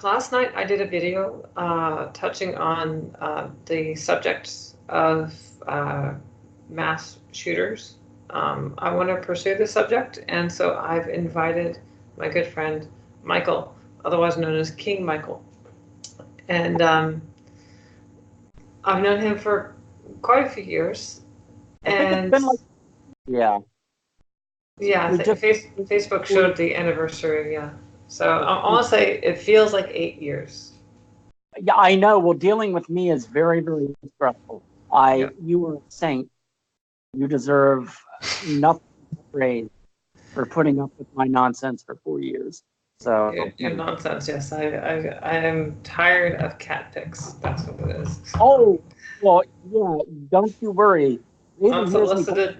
last night I did a video touching on the subject of mass shooters. I want to pursue this subject, and so I've invited my good friend Michael, otherwise known as King Michael. And I've known him for quite a few years. I think it's And been like, yeah. yeah, I think Facebook showed the anniversary, yeah. So I want to say it feels like 8 years. Yeah, I know. Well, dealing with me is very, very stressful. Yeah. You were a saint. You deserve nothing but praise for putting up with my nonsense for 4 years. So, Your nonsense, yes. I am tired of cat pics. That's what it is. oh, well, yeah. Don't you worry. Raven hears me.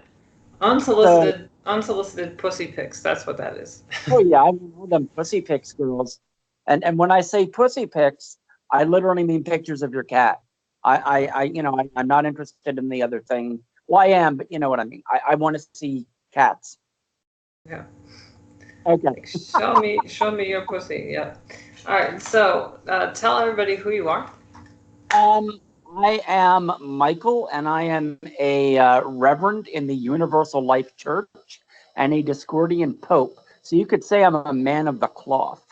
Unsolicited pussy pics. That's what that is. Oh yeah, I know them pussy pics, girls. And when I say pussy pics, I literally mean pictures of your cat. I'm not interested in the other thing. Well, I am, but you know what I mean. I want to see cats. Yeah. Okay. Like, show me your pussy. Yeah. All right. So tell everybody who you are. I am Michael, and I am a reverend in the Universal Life Church and a Discordian Pope. So you could say I'm a man of the cloth.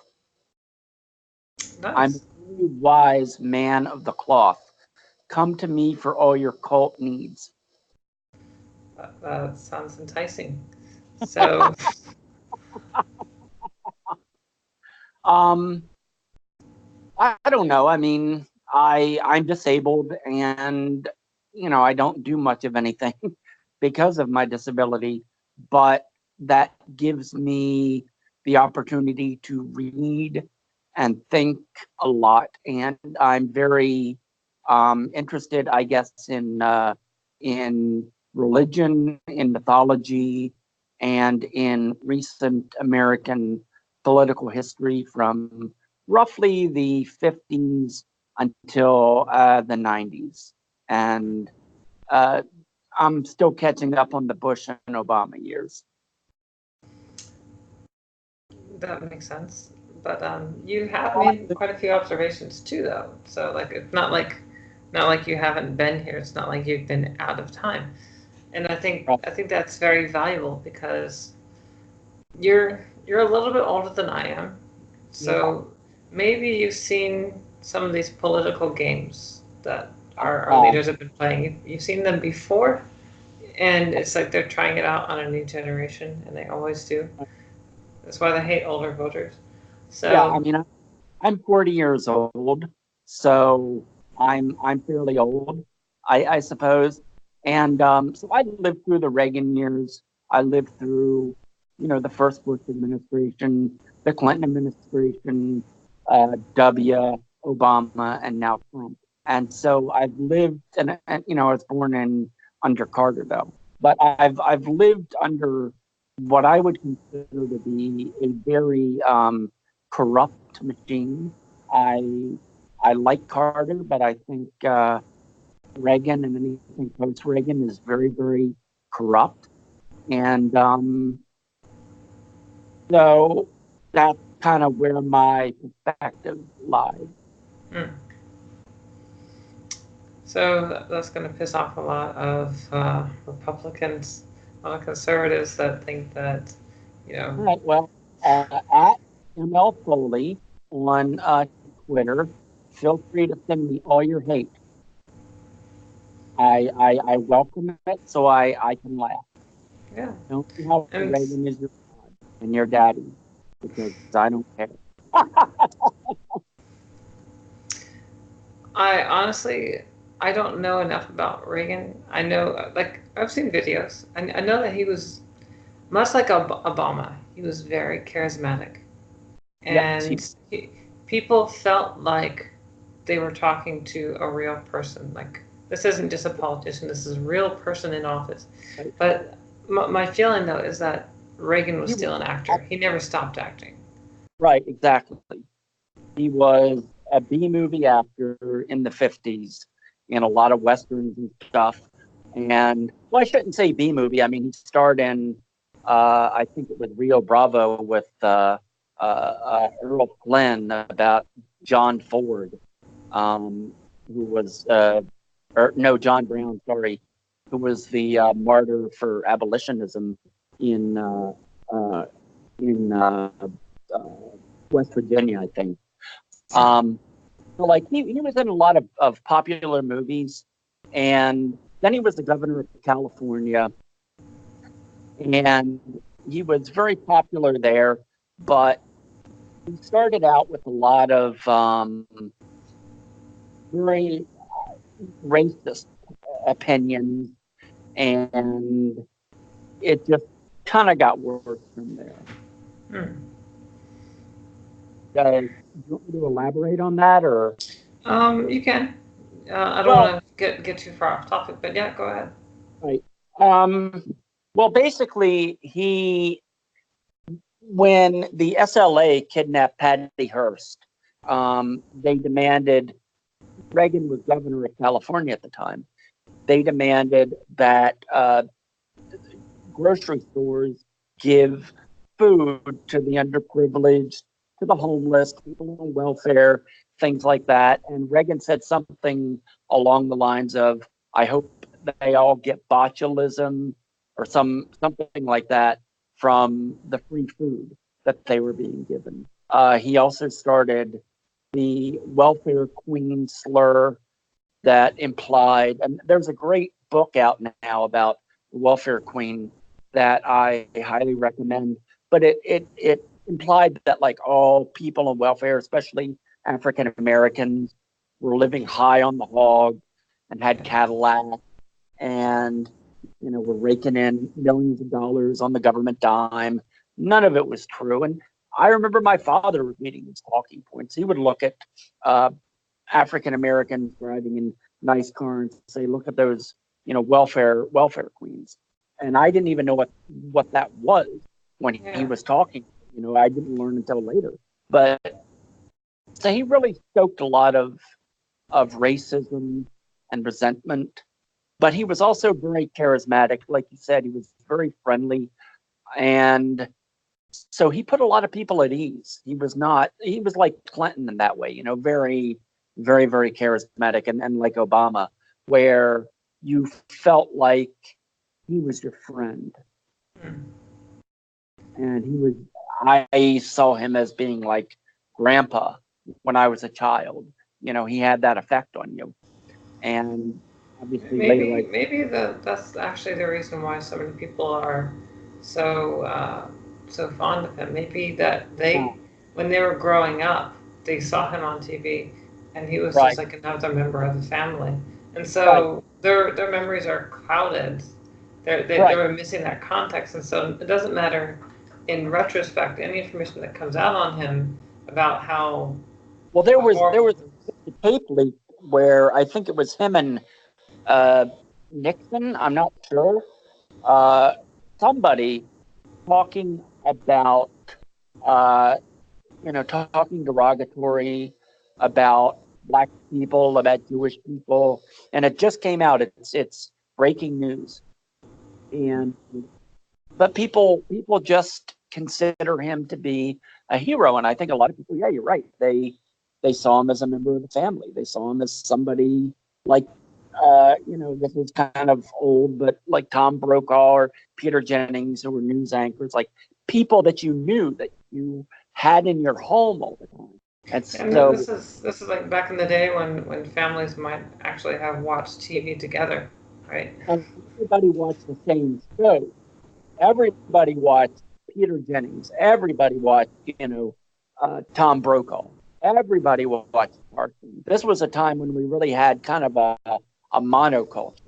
Nice. I'm a very wise man of the cloth. Come to me for all your cult needs. That sounds enticing. So. I don't know. I mean, I'm disabled, and I don't do much of anything because of my disability, but that gives me the opportunity to read and think a lot, and I'm very interested, I guess, in religion, in mythology, and in recent American political history from roughly the 50s until the 90s. And I'm still catching up on the Bush and Obama years. That makes sense. But you have made quite a few observations too, though. So like, it's not like you haven't been here. It's not like you've been out of time. And I think that's very valuable because you're a little bit older than I am. So maybe you've seen some of these political games that our leaders have been playing. You've seen them before, and it's like they're trying it out on a new generation, and they always do. That's why they hate older voters. So yeah, I mean, I'm 40 years old, so I'm fairly old, I suppose. And so I lived through the Reagan years. I lived through, the first Bush administration, the Clinton administration, W, Obama, and now Trump. And so I've lived, and I was born under Carter though, but I've lived under what I would consider to be a very corrupt machine. I like Carter, but I think Reagan and anything post Reagan is very, very corrupt. And so that's kind of where my perspective lies. So that's going to piss off a lot of Republicans, a lot of conservatives that think that, All right, well, at ML Foley on Twitter, feel free to send me all your hate. I welcome it, so I can laugh. Yeah. Don't see how Reagan is your dad and your daddy, because I don't care. I honestly, I don't know enough about Reagan. I know, like, I've seen videos. I know that he was much like Obama. He was very charismatic, and people felt like they were talking to a real person. Like, this isn't just a politician. This is a real person in office. Right. But my feeling, though, is that Reagan was still an actor. He never stopped acting. Right, exactly. He was a B-movie actor in the 50s in a lot of Westerns and stuff. And, well, I shouldn't say B-movie. I mean, he starred in, I think it was Rio Bravo with Earl Flynn about, John Ford, who was, John Brown, sorry, who was the martyr for abolitionism in West Virginia, I think. So like he was in a lot of popular movies, and then he was the governor of California, and he was very popular there, but he started out with a lot of very racist opinions, and it just kind of got worse from there. Do you want me to elaborate on that, or? You can. I don't want to get too far off topic, but yeah, go ahead. Right. Well, basically, when the SLA kidnapped Patty Hearst, they demanded, Reagan was governor of California at the time, they demanded that grocery stores give food to the underprivileged, to the homeless, people on welfare, things like that. And Reagan said something along the lines of, I hope they all get botulism or something like that from the free food that they were being given. He also started the welfare queen slur that implied, and there's a great book out now about the welfare queen that I highly recommend, but it implied that like all people on welfare, especially African Americans, were living high on the hog and had Cadillacs, and were raking in millions of dollars on the government dime. None of it was true. And I remember my father repeating these talking points. He would look at African Americans driving in nice cars and say, "Look at those, welfare queens." And I didn't even know what that was when he was talking. I didn't learn until later. But so he really stoked a lot of racism and resentment. But he was also very charismatic. Like you said, he was very friendly. And so he put a lot of people at ease. He was like Clinton in that way, very, very, very charismatic, and like Obama, where you felt like he was your friend. And I saw him as being like grandpa when I was a child. He had that effect on you. And obviously maybe that's actually the reason why so many people are so fond of him. Maybe that when they were growing up, they saw him on TV, and he was just like another member of the family, and so their memories are clouded. They were missing that context, and so it doesn't matter in retrospect any information that comes out on him about how. Well, there was a tape leak where I think it was him and Nixon, I'm not sure, somebody talking about, talking derogatory about Black people, about Jewish people, and it just came out. It's breaking news, but people just consider him to be a hero, and I think a lot of people, yeah, you're right. They saw him as a member of the family. They saw him as somebody like, this is kind of old, but like Tom Brokaw or Peter Jennings, who were news anchors, like people that you knew, that you had in your home all the time. And so this is like back in the day when families might actually have watched TV together, right? And everybody watched the same show. Everybody watched Peter Jennings. Everybody watched, Tom Brokaw. Everybody watched Carson. This was a time when we really had kind of a monoculture.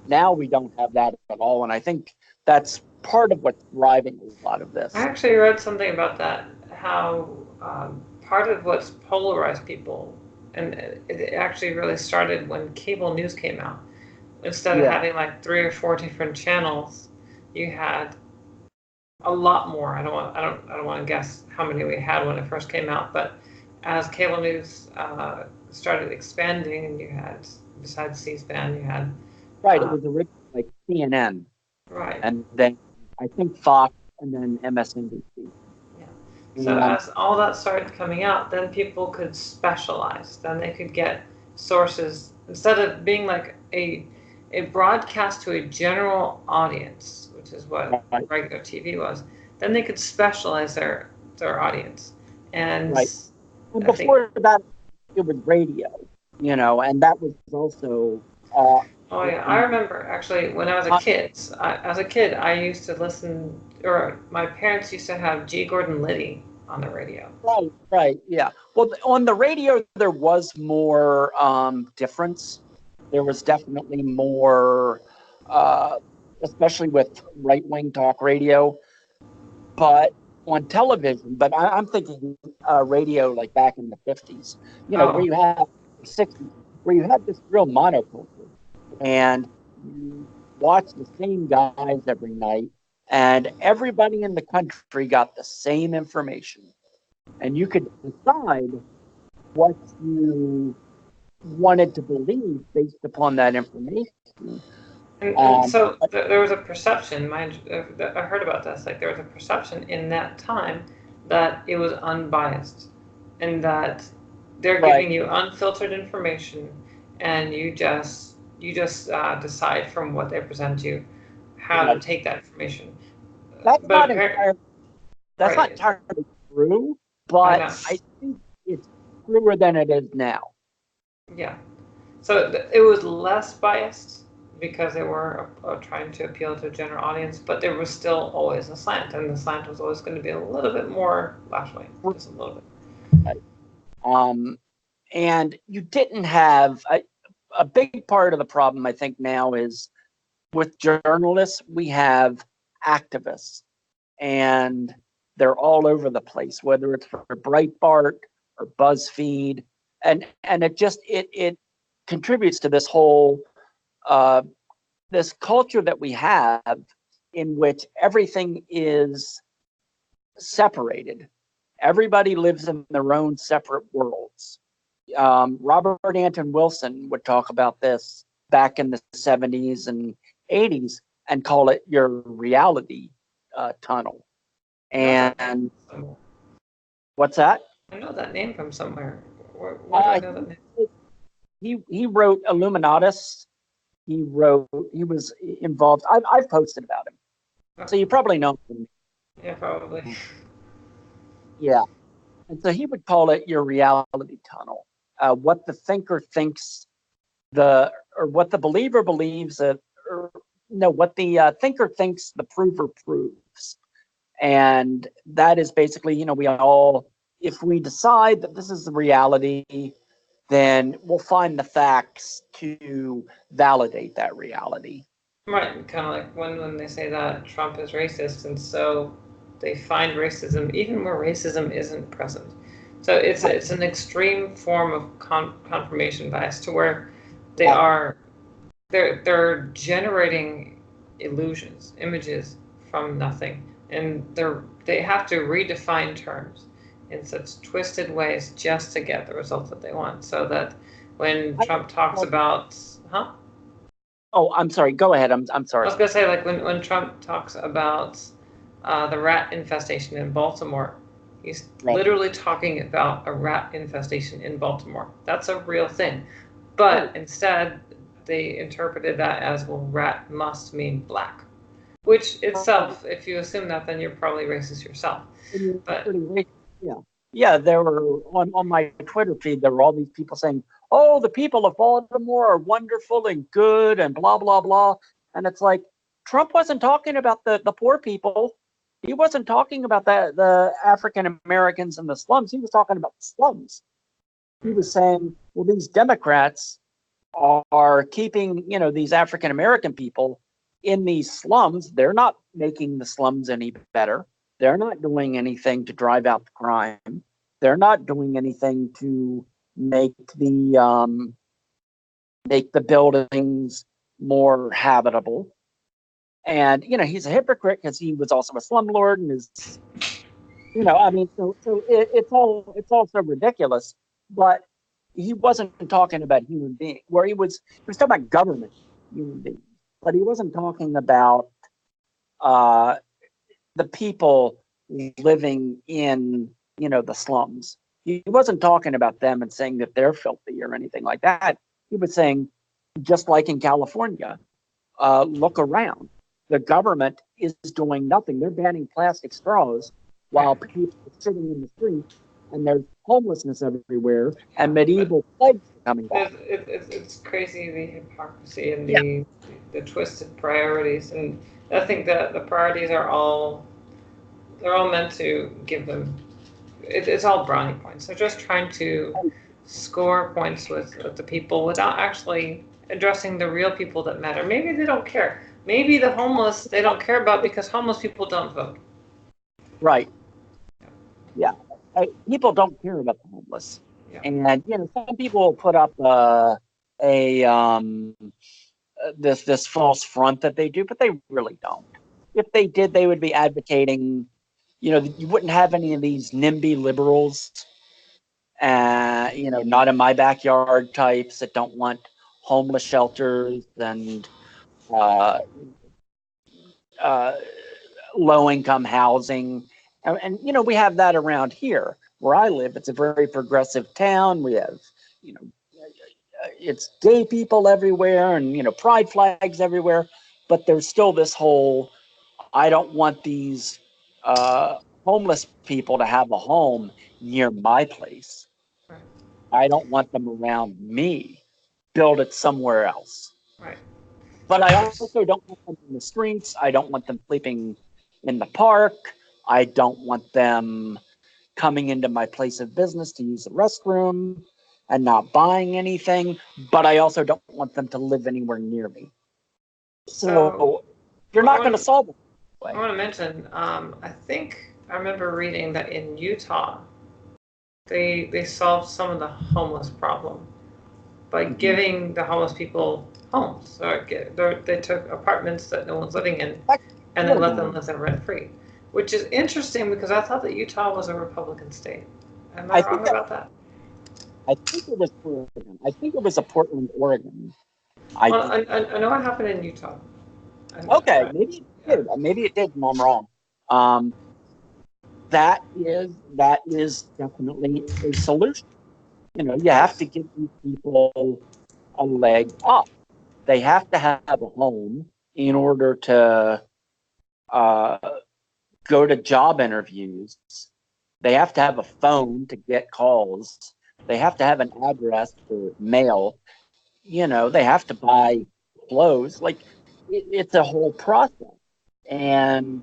Now we don't have that at all, and I think that's part of what's driving a lot of this. I actually read something about that, how part of what's polarized people, and it actually really started when cable news came out. Instead of having like 3 or 4 different channels, you had a lot more. I don't want to guess how many we had when it first came out, but as cable news started expanding, and you had, besides C-SPAN, you had it was originally like CNN, right, and then I think Fox, and then MSNBC. Yeah, So as all that started coming out, then people could specialize. Then they could get sources instead of being like a broadcast to a general audience, which is what Right. regular TV was. Then they could specialize their audience. And Right. And I think, before that, it was radio, and that was also. oh yeah, I remember actually when I was a kid. I used to listen, or my parents used to have G. Gordon Liddy on the radio. Right, right, yeah. Well, on the radio, there was more difference. There was definitely more, especially with right-wing talk radio. But on television, but I'm thinking radio like back in the 50s, where Oh, you had 60s, where you had this real monoculture, and you watch the same guys every night, and everybody in the country got the same information, and you could decide what you wanted to believe based upon that information. and so there was a perception. I heard about this. Like there was a perception in that time that it was unbiased, and that they're giving you unfiltered information, and you just decide from what they present you how to take that information. That's But not entirely true, but I think it's truer than it is now. Yeah. So it was less biased because they were trying to appeal to a general audience, but there was still always a slant, and the slant was always going to be a little bit more left-wing, just a little bit. And you didn't have a big part of the problem, I think, now is with journalists, we have activists, and they're all over the place, whether it's for Breitbart or BuzzFeed, and it contributes to this whole this culture that we have in which everything is separated. Everybody lives in their own separate worlds. Robert Anton Wilson would talk about this back in the 70s and 80s and call it your reality tunnel. And what's that? I know that name from somewhere. Where do I know that name? He wrote Illuminatus. He was involved. I've posted about him, so you probably know him. Yeah, probably. Yeah, and so he would call it your reality tunnel. What the thinker thinks, or what the believer believes, what the thinker thinks, the prover proves, and that is basically, we all, if we decide that this is the reality, then we'll find the facts to validate that reality. Right, kind of like when they say that Trump is racist, and so they find racism even where racism isn't present. So it's an extreme form of confirmation bias to where they're generating illusions, images from nothing, and they have to redefine terms in such twisted ways just to get the results that they want. So that when Trump talks about, Oh, I'm sorry. Go ahead. I'm sorry. I was gonna say, like when Trump talks about the rat infestation in Baltimore, he's literally talking about a rat infestation in Baltimore. That's a real thing, but instead they interpreted that as, well, rat must mean black, which itself, if you assume that, then you're probably racist yourself. But yeah, there were on my Twitter feed, there were all these people saying, oh, the people of Baltimore are wonderful and good and blah, blah, blah. And it's like, Trump wasn't talking about the poor people. He wasn't talking about the African Americans in the slums. He was talking about the slums. He was saying, well, these Democrats are keeping, these African American people in these slums. They're not making the slums any better. They're not doing anything to drive out the crime. They're not doing anything to make the buildings more habitable. And he's a hypocrite because he was also a slumlord, and is, so it's all so ridiculous. But he wasn't talking about human beings. Where he was talking about government human beings, but he wasn't talking about the people living in, the slums. He wasn't talking about them and saying that they're filthy or anything like that. He was saying, just like in California, look around. The government is doing nothing. They're banning plastic straws while people are sitting in the streets, and there's homelessness everywhere, and medieval plagues are coming back. It's crazy, the hypocrisy and the twisted priorities. And I think that the priorities are they're all meant to give them, it's all brownie points. They're just trying to score points with the people without actually addressing the real people that matter. Maybe they don't care. Maybe the homeless they don't care about because homeless people don't vote. Right. Yeah. People don't care about the homeless. Yeah. And, some people put up this false front that they do, but they really don't. If they did, they would be advocating, you wouldn't have any of these NIMBY liberals, not in my backyard types that don't want homeless shelters and low-income housing. And, we have that around here where I live. It's a very progressive town. We have, it's gay people everywhere and, pride flags everywhere. But there's still this whole, I don't want these homeless people to have a home near my place. Right. I don't want them around me. Build it somewhere else. Right. But I also don't want them in the streets. I don't want them sleeping in the park. I don't want them coming into my place of business to use the restroom and not buying anything. But I also don't want them to live anywhere near me. So you're not going to solve it. I want to mention, I think I remember reading that in Utah, they solved some of the homeless problem by giving the homeless people homes. So they took apartments that no one's living in, and then let them live there rent free, which is interesting because I thought that Utah was a Republican state. Am I wrong about that? I think it was Oregon. I think it was a Portland, Oregon. I know it happened in Utah. Okay, maybe it did. Maybe it did, and I'm wrong. That is definitely a solution. You have to give these people a leg up. They have to have a home in order to go to job interviews. They have to have a phone to get calls. They have to have an address for mail. They have to buy clothes. Like, it's a whole process. And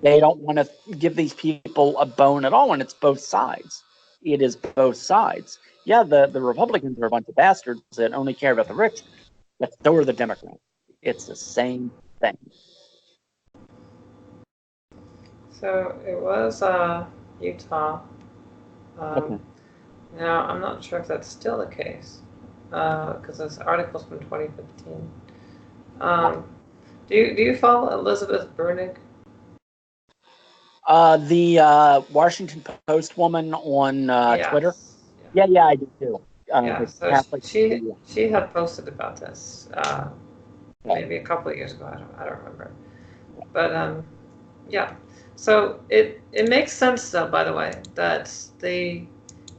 they don't want to give these people a bone at all, and it's both sides. It is both sides. Yeah, the Republicans are a bunch of bastards that only care about the rich, but so are the Democrats. It's the same thing. So it was Utah. Okay. Now, I'm not sure if that's still the case, because this article's from 2015. Do you follow Elizabeth Bruenig? The Washington Post woman on Twitter? Yeah, I do too. So she had posted about this maybe a couple of years ago. I don't remember. But yeah. So it makes sense, though, by the way, that they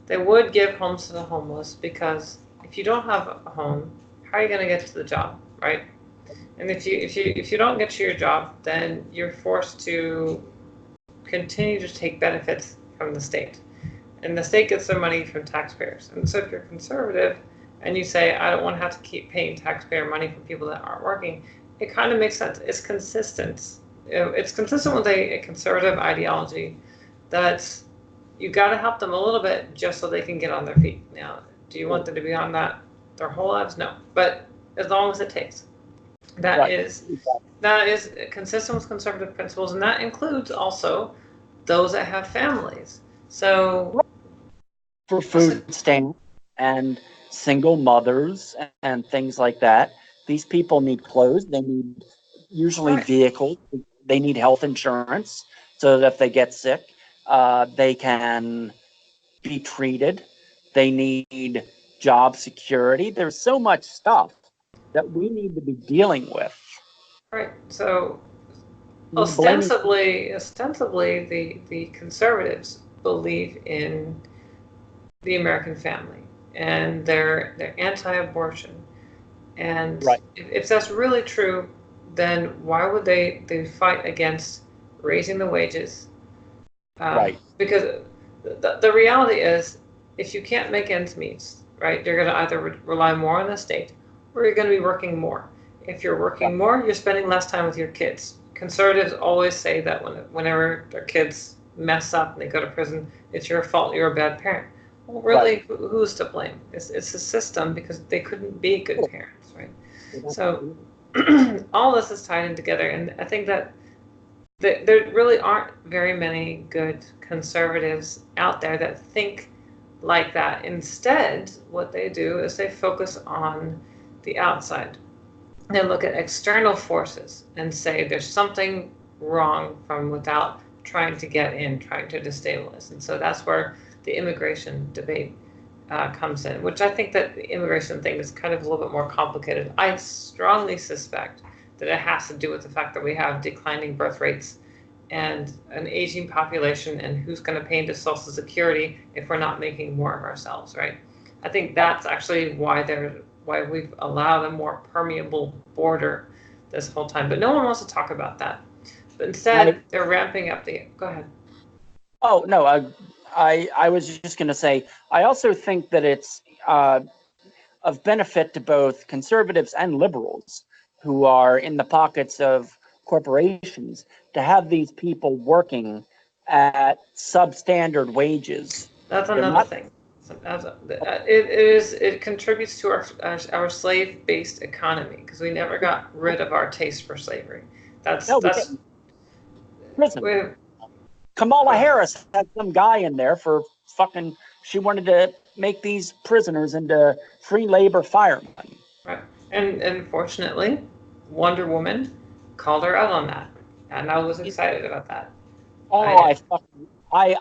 would give homes to the homeless, because if you don't have a home, how are you going to get to the job, right? And if you don't get to your job, then you're forced to continue to take benefits from the state, and the state gets their money from taxpayers. And so if you're conservative and you say, I don't want to have to keep paying taxpayer money for people that aren't working, it kind of makes sense. It's consistent. It's consistent with a conservative ideology that you got to help them a little bit just so they can get on their feet. Now, do you want them to be on that their whole lives? No, but as long as it takes. That is consistent with conservative principles, and that includes also those that have families. So for food stamps and single mothers and things like that, these people need clothes. They need usually vehicles. They need health insurance so that if they get sick, they can be treated. They need job security. There's so much stuff that we need to be dealing with. Right. So blaming. Ostensibly, the conservatives believe in the American family, and they're anti-abortion. And Right, if that's really true, then why would they fight against raising the wages? right, Because the reality is, if you can't make ends meet, right, you're going to either rely more on the state, or you're going to be working more. If you're yeah, working more, you're spending less time with your kids. Conservatives always say that whenever their kids mess up and they go to prison, it's your fault, you're a bad parent. Well, right. really, who's to blame? It's the system, because they couldn't be good Oh, parents, right? So absolutely. all this is tied in together, and I think that there really aren't very many good conservatives out there that think like that. Instead, what they do is they focus on the outside. They look at external forces and say there's something wrong from without, trying to get in, trying to destabilize. And so that's where the immigration debate comes in, which I think that the immigration thing is kind of a little bit more complicated. I strongly suspect that it has to do with the fact that we have declining birth rates and an aging population, and who's going to pay into Social Security if we're not making more of ourselves, right? I think that's actually why we've allowed a more permeable border this whole time. But no one wants to talk about that. But I, instead, they're ramping up the. Go ahead. oh no, I was just going to say, I also think that it's of benefit to both conservatives and liberals who are in the pockets of corporations to have these people working at substandard wages. That's They're another not. thing. It contributes to our slave-based economy, because we never got rid of our taste for slavery. That's No, we that's didn't. Prison. we Kamala Harris had some guy in there for fucking. She wanted to make these prisoners into free labor firemen. right. And fortunately, Wonder Woman called her out on that, and I was excited about that. Oh, I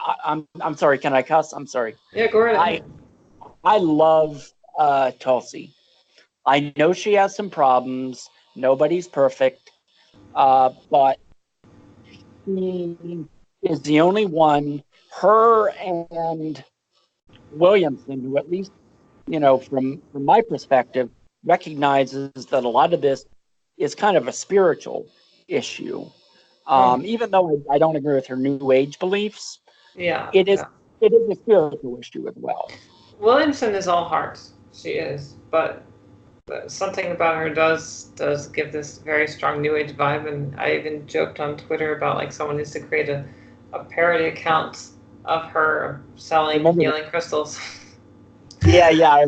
I'm sorry. Can I cuss? I'm sorry. Yeah, go right I ahead. I love Tulsi. I know she has some problems. Nobody's perfect, but she is the only one. Her and Williamson, who at least from my perspective, recognizes that a lot of this is kind of a spiritual issue. Oh, Even though I don't agree with her New Age beliefs, yeah, it is yeah. it is a spiritual issue as well. Williamson is all heart. She is, but something about her does give this very strong New Age vibe. And I even joked on Twitter about, like, someone needs to create a parody account of her selling Remember that? healing crystals. Yeah, yeah,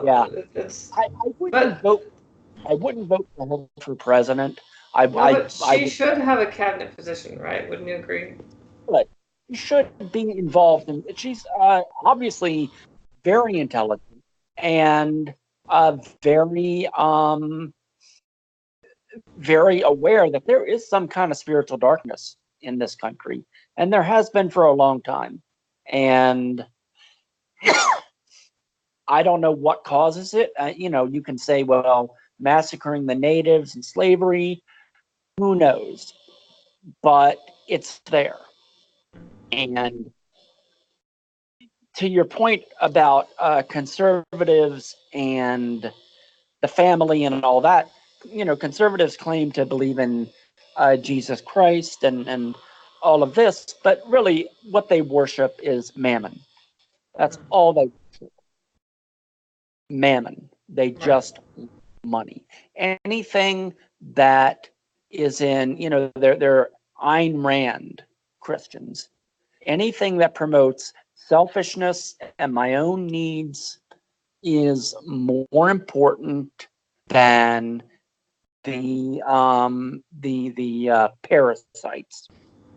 yeah. It's I wouldn't but vote. I wouldn't vote for her for president. no, but I she would. should have a cabinet position, right? Wouldn't you agree? But she should be involved in. She's obviously very intelligent and very very aware that there is some kind of spiritual darkness in this country, and there has been for a long time. And I don't know what causes it. You can say, well, massacring the natives and slavery, who knows? But it's there. And to your point about conservatives and the family and all that, conservatives claim to believe in Jesus Christ and all of this, but really what they worship is mammon. That's all they worship. Mammon. They Right. just want money. Anything that is in, they're Ayn Rand Christians. Anything that promotes selfishness and my own needs is more important than the parasites.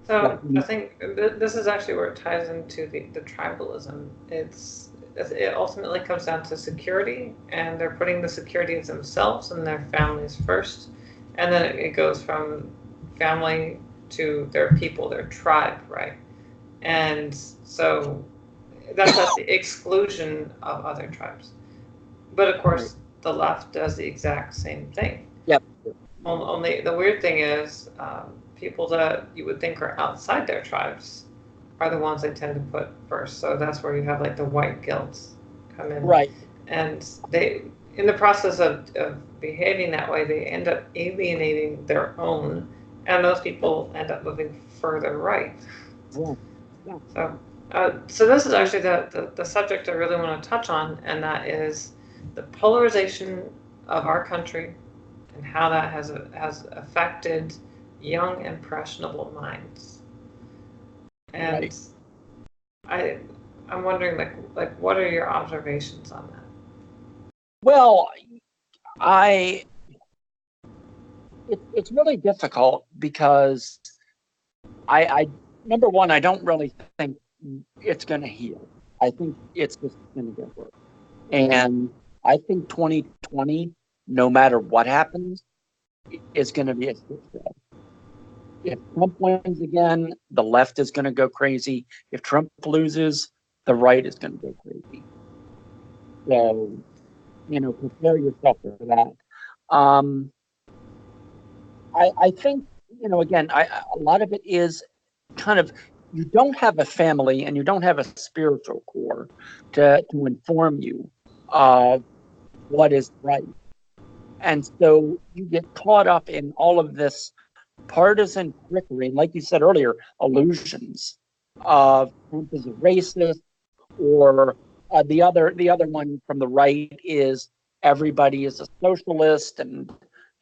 So I think this is actually where it ties into the tribalism. It ultimately comes down to security, and they're putting the security of themselves and their families first, and then it goes from family to their people, their tribe, right? And so that's at the exclusion of other tribes. But of course, the left does the exact same thing. Yep. Only the weird thing is, people that you would think are outside their tribes are the ones they tend to put first. So that's where you have like the white guilt come in. Right. And they, in the process of behaving that way, they end up alienating their own, and those people end up moving further right. Yeah. Yeah. So this is actually the subject I really want to touch on, and that is the polarization of our country and how that has affected young impressionable minds. And Right. I'm wondering like what are your observations on that? Well, it's really difficult because I number one, I don't really think it's going to heal. I think it's just going to get worse. And I think 2020, no matter what happens, is going to be a shit show. If Trump wins again, the left is going to go crazy. If Trump loses, the right is going to go crazy. So, prepare yourself for that. I think, again, a lot of it is kind of, you don't have a family and you don't have a spiritual core to inform you of what is right. And so you get caught up in all of this partisan trickery, and like you said earlier, illusions of Trump is a racist, or the other one from the right is everybody is a socialist, and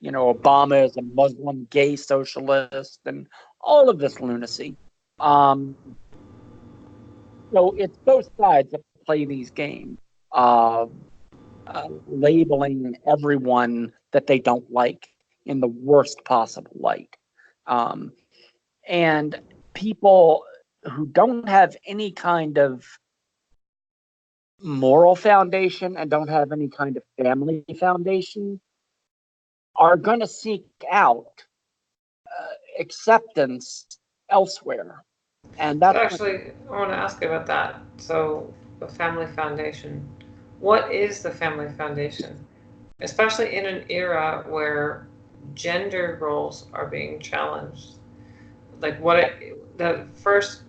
Obama is a Muslim gay socialist, and all of this lunacy. So it's both sides that play these games, labeling everyone that they don't like in the worst possible light. And people who don't have any kind of moral foundation and don't have any kind of family foundation are going to seek out acceptance elsewhere. And So that's actually, I want to ask you about that. So the family foundation. What is the family foundation? Especially in an era where gender roles are being challenged. Like the first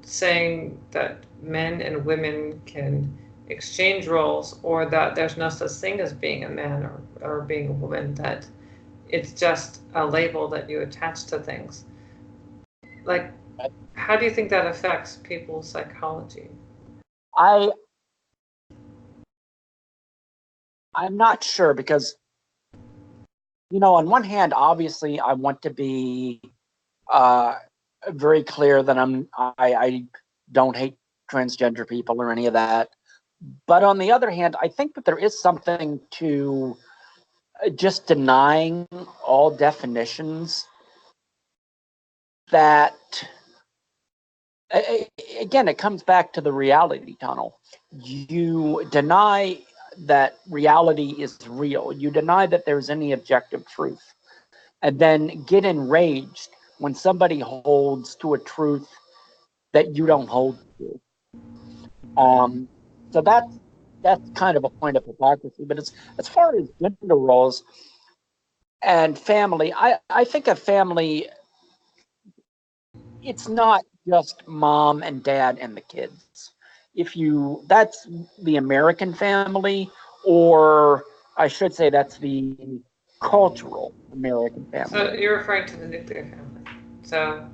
saying that men and women can exchange roles, or that there's no such thing as being a man or being a woman, that it's just a label that you attach to things. Like, how do you think that affects people's psychology? I I'm not sure because on one hand, obviously, I want to be uh, very clear that I don't hate transgender people or any of that. But on the other hand, I think that there is something to just denying all definitions that, again, it comes back to the reality tunnel. You deny that reality is real. You deny that there's any objective truth, and then get enraged when somebody holds to a truth that you don't hold to. So that's kind of a point of hypocrisy. But as far as gender roles and family, I think a family, it's not just mom and dad and the kids. That's the American family, or I should say that's the cultural American So family. you're referring to the nuclear family. So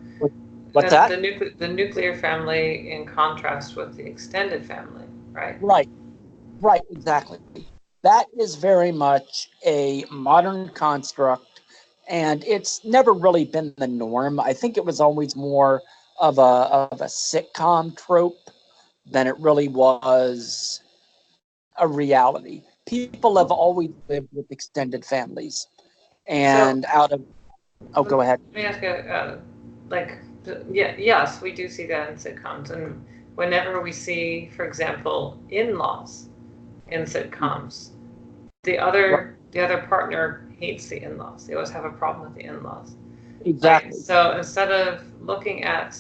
What's that? the nuclear family in contrast with the extended family, right? Right, exactly. That is very much a modern construct, and it's never really been the norm. I think it was always more of a sitcom trope than it really was a reality. People have always lived with extended families, So and go ahead. let me ask you, like, yeah, yes, we do see that in sitcoms, and whenever we see, for example, in-laws in sitcoms, the other partner hates the in-laws. They always have a problem with the in-laws, right? Exactly. So instead of looking at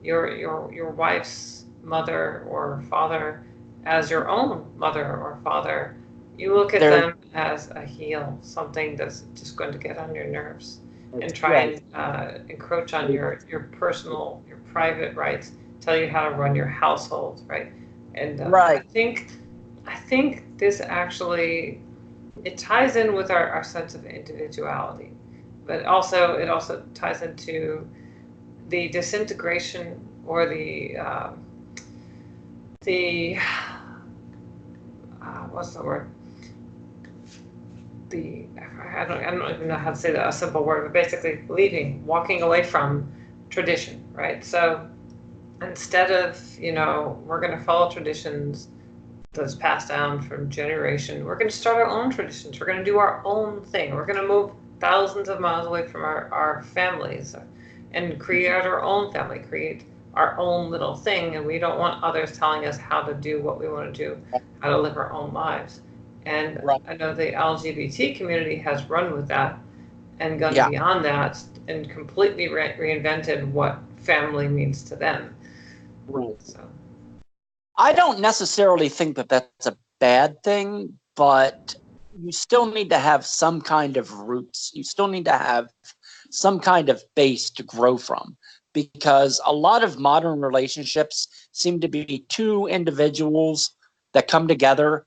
your wife's mother or father as your own mother or father, you look at They're them as a heel, something that's just going to get on your nerves. and try and encroach on your personal, your private rights, tell you how to run your household, right? And Right. I think this actually, it ties in with our sense of individuality, but also it also ties into the disintegration or the what's the word? I don't even know how to say that, a simple word, but basically walking away from tradition, right? So instead of, we're going to follow traditions that's passed down from generation, we're going to start our own traditions. We're going to do our own thing. We're going to move thousands of miles away from our families and create our own family, create our own little thing. And we don't want others telling us how to do what we want to do, how to live our own lives. And Right. I know the LGBT community has run with that and gone Yeah. beyond that and completely reinvented what family means to them. Right. So I don't necessarily think that that's a bad thing, but you still need to have some kind of roots. You still need to have some kind of base to grow from, because a lot of modern relationships seem to be two individuals that come together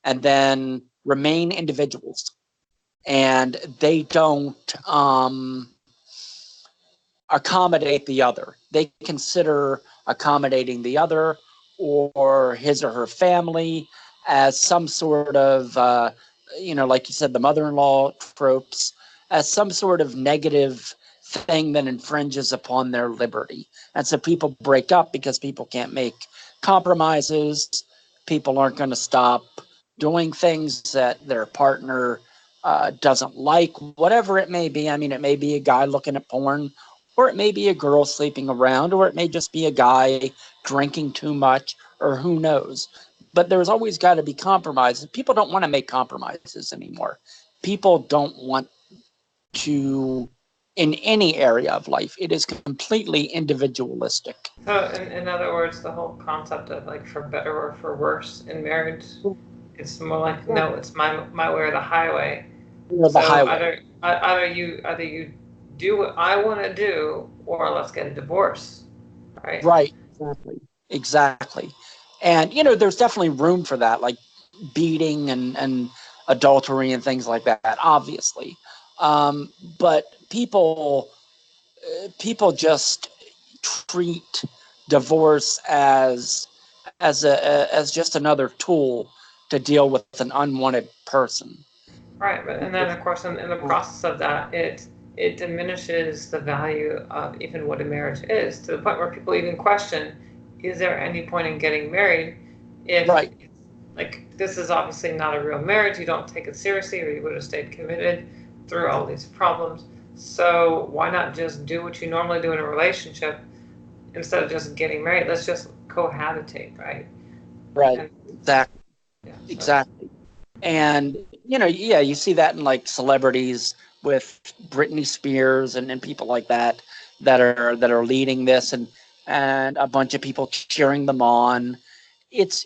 and then remain individuals, and they don't accommodate the other. They consider accommodating the other or his or her family as some sort of, like you said, the mother-in-law tropes, as some sort of negative thing that infringes upon their liberty. And so people break up because people can't make compromises. People aren't going to stop doing things that their partner doesn't like, whatever it may be. I mean, it may be a guy looking at porn, or it may be a girl sleeping around, or it may just be a guy drinking too much, or who knows. But there's always got to be compromises. People don't want to make compromises anymore. People don't want to, in any area of life, it is completely individualistic. So, in other words, the whole concept of like for better or for worse in marriage, it's more like, no, it's my way or the highway. The So highway. either you do what I want to do, or let's get a divorce, right? Right. Exactly. And, there's definitely room for that, like beating and adultery and things like that, obviously. But people just treat divorce as just another tool to deal with an unwanted person. Right, but and then of course in the process of that, it diminishes the value of even what a marriage is, to the point where people even question, is there any point in getting married if Right. like this is obviously not a real marriage, you don't take it seriously, or you would have stayed committed through all these problems. So why not just do what you normally do in a relationship instead of just getting married? Let's just cohabitate, right? Right. And Exactly. yeah, so Exactly. And, yeah, you see that in like celebrities with Britney Spears and people like that are leading this, and a bunch of people cheering them on. It's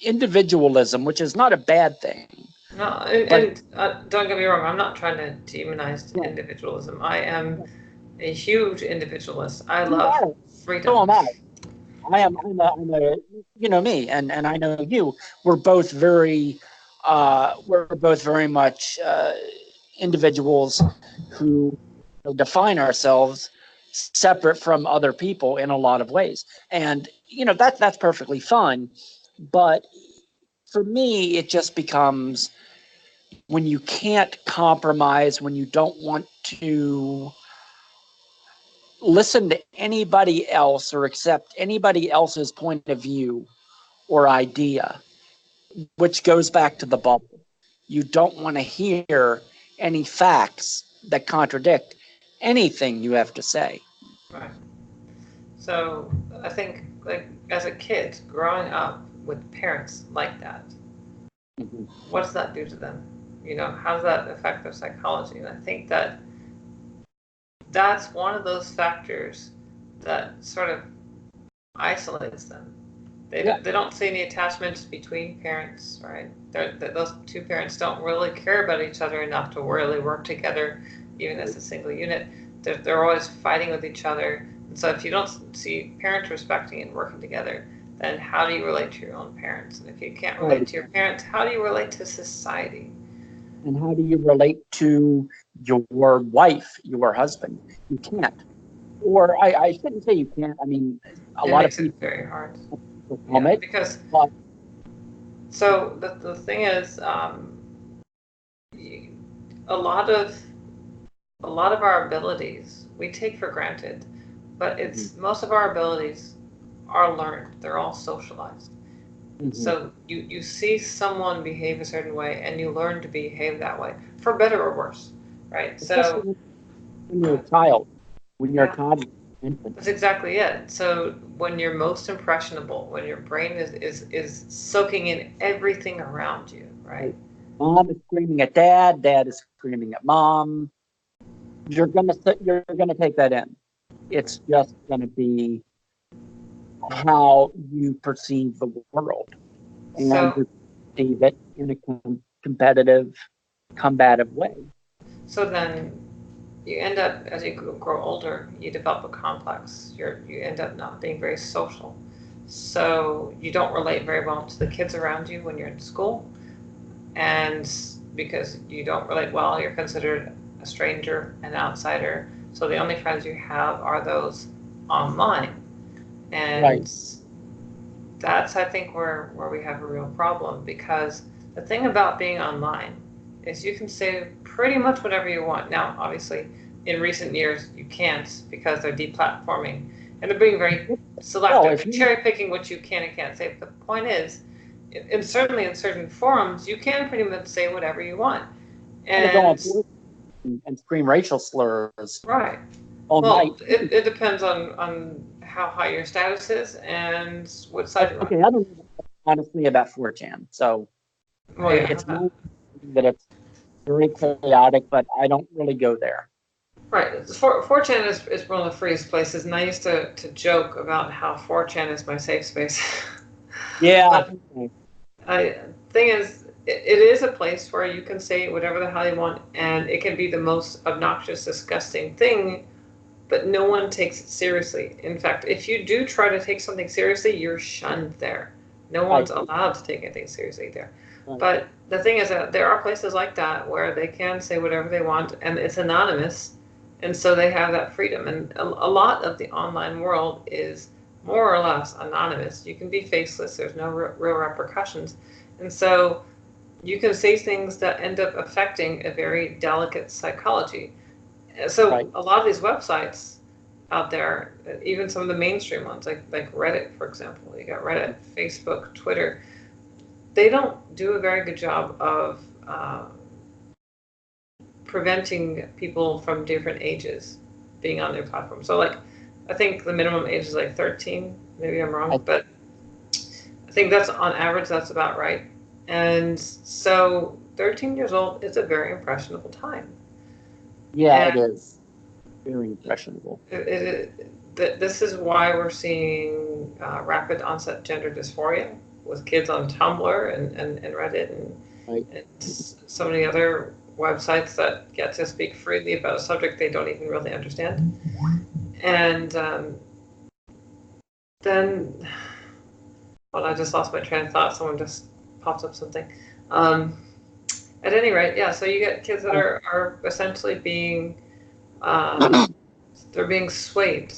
individualism, which is not a bad thing. no, But don't get me wrong, I'm not trying to demonize individualism. I am a huge individualist. I you love are, so freedom. am I. I'm a me, and I know you. We're both very much individuals who define ourselves separate from other people in a lot of ways, and that's perfectly fine. But for me, it just becomes when you can't compromise, when you don't want to listen to anybody else or accept anybody else's point of view or idea, which goes back to the bubble. You don't want to hear any facts that contradict anything you have to say. Right. So I think, like, as a kid growing up with parents like that, Mhm. what does that do to them? How does that affect their psychology? And I think that that's one of those factors that sort of isolates them. They don't see any attachments between parents, right? Those two parents don't really care about each other enough to really work together, even as a single unit. They're always fighting with each other. And so if you don't see parents respecting and working together, then how do you relate to your own parents? And if you can't relate to your parents, how do you relate to society? And how do you relate to your wife, your husband? You can't. Or I shouldn't say you can't. I mean, a It lot of makes it people very hard. film it, Because but so the thing is, a lot of our abilities we take for granted, but it's most of our abilities are learned. They're all socialized. So you see someone behave a certain way, and you learn to behave that way, for better or worse, right? So especially when you're a child, when you're a yeah, toddler, infant. that's exactly it. So when you're most impressionable, when your brain is soaking in everything around you, right? Mom is screaming at dad, dad is screaming at mom. You're gonna take that in. It's just gonna be how you perceive the world, and So you perceive it in a competitive, combative way. so then you end up, as you grow older, you develop a complex. You end up not being very social. So you don't relate very well to the kids around you when you're in school. And because you don't relate well, you're considered a stranger, an outsider. So the only friends you have are those online. And that's, I think, where we have a real problem, because the thing about being online is you can say pretty much whatever you want. Now, obviously, in recent years, you can't, because they're deplatforming and they're being very selective, cherry picking what you can and can't say. But the point is, certainly in certain forums, you can pretty much say whatever you want. And scream racial slurs. Right. All night. It depends on how high your status is and what side you're on. Okay, I don't know honestly about 4chan. So it's not that it's very chaotic, but I don't really go there. Right. 4chan is one of the freest places, and I used to joke about how 4chan is my safe space. Yeah. Thing is, it is a place where you can say whatever the hell you want, and it can be the most obnoxious, disgusting thing, but no one takes it seriously. In fact, if you do try to take something seriously, you're shunned there. No one's allowed to take anything seriously there. But the thing is that there are places like that where they can say whatever they want, and it's anonymous, and so they have that freedom. And a lot of the online world is more or less anonymous. You can be faceless. There's no real repercussions. And so you can say things that end up affecting a very delicate psychology. So a lot of these websites out there, even some of the mainstream ones, like Reddit, for example, you got Reddit, Facebook, Twitter, they don't do a very good job of preventing people from different ages being on their platform. So like, I think the minimum age is like 13. Maybe I'm wrong, but I think that's on average, that's about right. And so 13 years old is a very impressionable time. Yeah, it is very impressionable. This is why we're seeing rapid onset gender dysphoria with kids on Tumblr and Reddit and so many other websites that get to speak freely about a subject they don't even really understand. And then, well, I just lost my train of thought. Someone just popped up something. At any rate, yeah, so you get kids that are essentially being, they're being swayed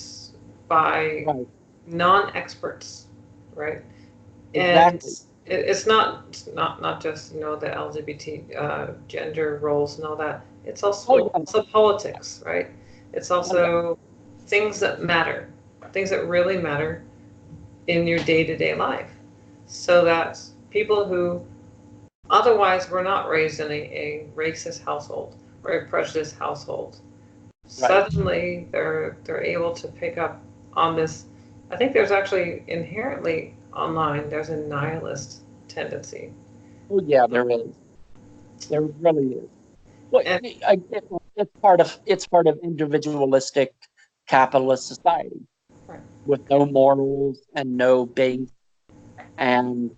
by non-experts, right? Exactly. And it's not just, the LGBT gender roles and all that. It's also politics, right? It's also things that matter, things that really matter in your day-to-day life, so that people who otherwise were not raised in a racist household or a prejudiced household, suddenly they're able to pick up on this. I think there's actually inherently online, there's a nihilist tendency. Oh yeah, there is. There really is. Well, it's part of individualistic capitalist society with no morals and no base And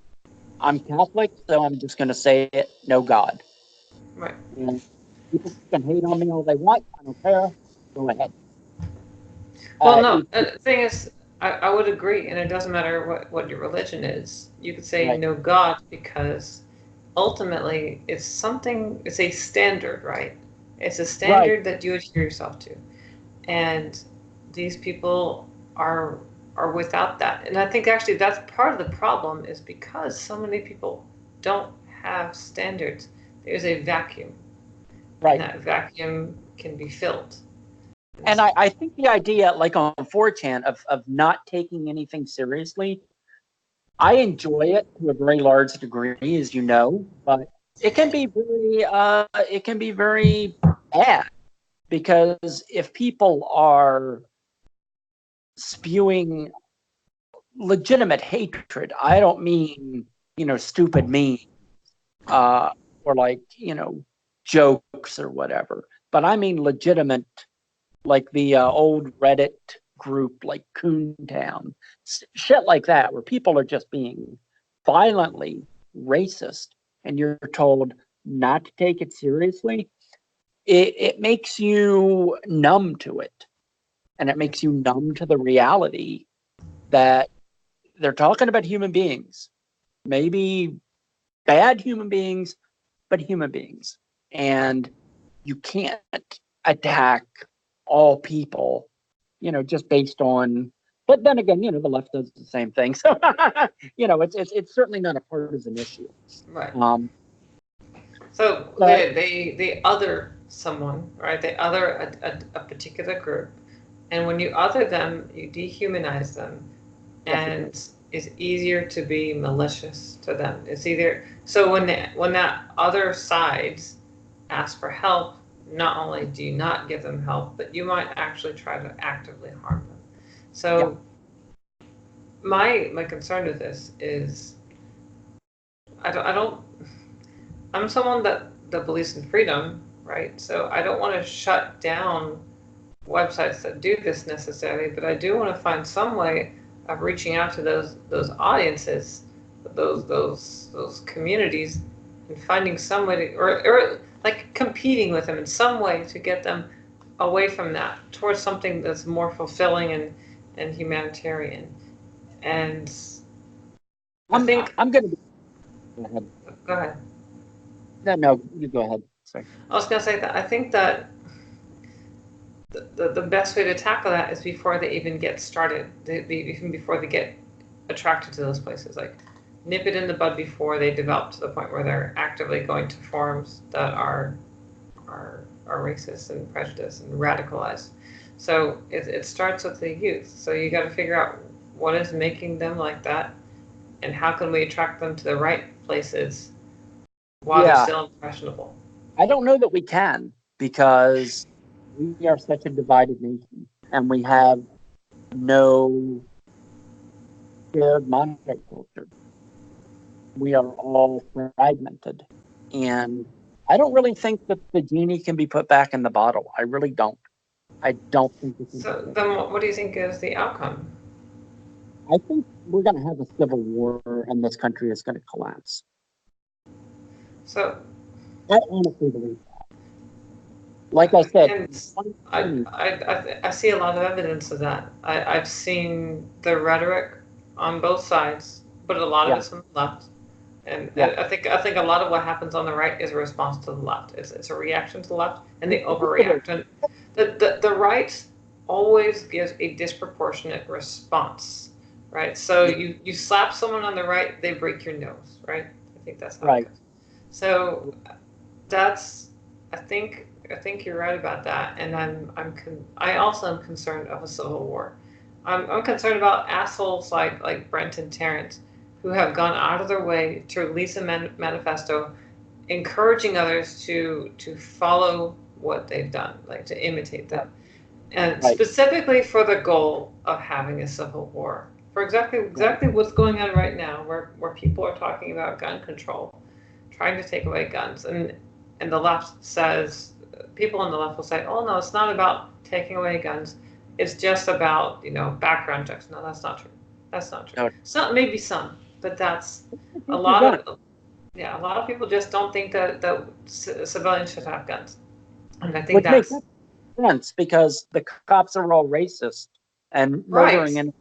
I'm Catholic, so I'm just going to say it, no God. Right. And people can hate on me all they want. I don't care. Go ahead. Well, no, the thing is, I would agree, and it doesn't matter what your religion is. You could say Right. no God because ultimately it's a standard, right? It's a standard that you adhere yourself to. And these people are are without that. And I think actually that's part of the problem is because so many people don't have standards. There's a vacuum, and Right. that vacuum can be filled. And I think the idea, like on 4chan, of not taking anything seriously, I enjoy it to a very large degree, as you know, but it can be very bad because if people are spewing legitimate hatred, I don't mean, stupid memes, or like, jokes or whatever, but I mean legitimate, like the old Reddit group, like Coontown, shit like that, where people are just being violently racist, and you're told not to take it seriously. It makes you numb to it, and it makes you numb to the reality that they're talking about human beings, maybe bad human beings, but human beings, and you can't attack all people, just based on. But then again, the left does the same thing. So, it's certainly not a partisan issue. Right. Um, So but they other someone, right? They other a particular group, and when you other them, you dehumanize them, and it's easier to be malicious to them. It's either so when that other sides ask for help, not only do you not give them help, but you might actually try to actively harm them. So my concern with this is I don't I'm someone that believes in freedom, right? So I don't want to shut down websites that do this necessarily, but I do want to find some way of reaching out to those audiences, those communities, and finding some way to, or like competing with them in some way to get them away from that towards something that's more fulfilling and humanitarian. And I think I'm going to go ahead. go ahead. No, you go ahead. Sorry. I was gonna say that I think that the best way to tackle that is before they even get started, even before they get attracted to those places. Like nip it in the bud before they develop to the point where they're actively going to forums that are racist and prejudiced and radicalized. So it starts with the youth. So you got to figure out what is making them like that, and how can we attract them to the right places while they're still impressionable. I don't know that we can, because we are such a divided nation, and we have no shared monetary culture. We are all fragmented, and I don't really think that the genie can be put back in the bottle. I really don't. I don't think it can. So then, what do you think is the outcome? I think we're going to have a civil war, and this country is going to collapse. So I honestly believe that. Like I said, and I see a lot of evidence of that. I've seen the rhetoric on both sides, but a lot of it's from the left. And I think a lot of what happens on the right is a response to the left. It's a reaction to the left, and they overreact. And the right always gives a disproportionate response, right? So you slap someone on the right, they break your nose, right? I think that's how it goes. So that's I think you're right about that, and I also am concerned of a civil war. I'm concerned about assholes like Brent and Terrence, who have gone out of their way to release a manifesto, encouraging others to follow what they've done, like to imitate them, and specifically for the goal of having a civil war. For exactly what's going on right now, where people are talking about gun control, trying to take away guns, and the left says, people on the left will say, oh no, it's not about taking away guns, it's just about background checks. No, that's not true. That's not true. Maybe some, but that's a You're lot right. of yeah, a lot of people just don't think that civilians should have guns, and I think Which makes that's sense because the cops are all racist and murdering, right. and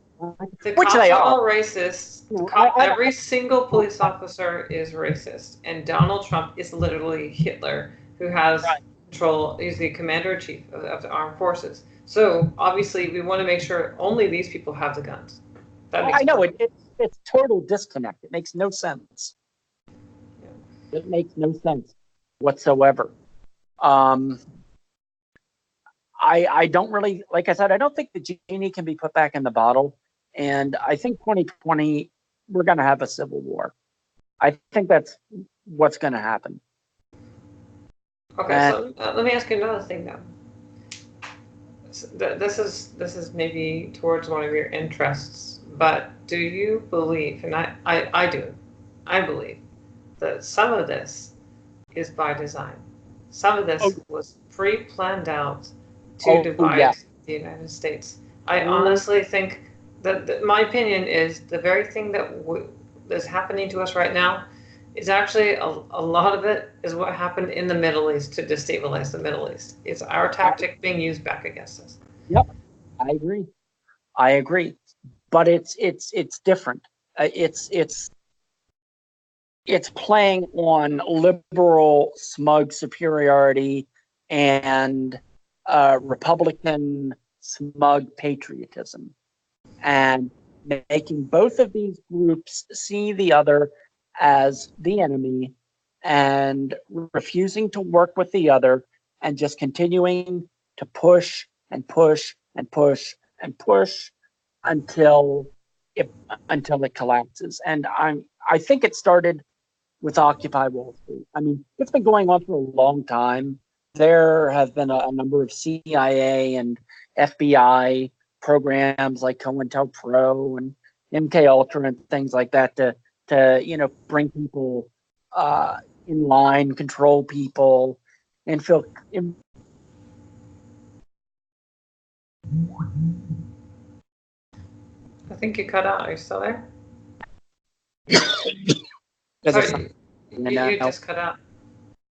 The which cops they are are. all racist. You The know, cop, I don't. every single police officer is racist, and Donald Trump is literally Hitler, who has Right. control. He's the commander in chief of the armed forces. So obviously, we want to make sure only these people have the guns. That makes I know perfect. it's total disconnect. It makes no sense. It makes no sense whatsoever. Um, I don't really, like I said, I don't think the genie can be put back in the bottle. And I think 2020, we're going to have a civil war. I think that's what's going to happen. Okay, And so let me ask you another thing now. This is maybe towards one of your interests, but do you believe, and I do, I believe that some of this is by design. Some of oh, this was pre-planned out to oh yeah, divide the United States. I oh, honestly think that my opinion is the very thing that's happening to us right now is actually a lot of it is what happened in the Middle East to destabilize the Middle East. It's our I, tactic being used back against us. yep, I agree. I agree. But it's different. It's playing on liberal smug superiority and Republican smug patriotism, and making both of these groups see the other as the enemy and refusing to work with the other and just continuing to push and push and push and push until it until it collapses. And I think it started with Occupy Wall Street. I mean, it's been going on for a long time. There have been a number of CIA and FBI programs like COINTELPRO and MK Ultra and things like that to bring people uh, in line, control people, and feel. I think you cut out. Are you still there? As a Sorry, you now. just cut out.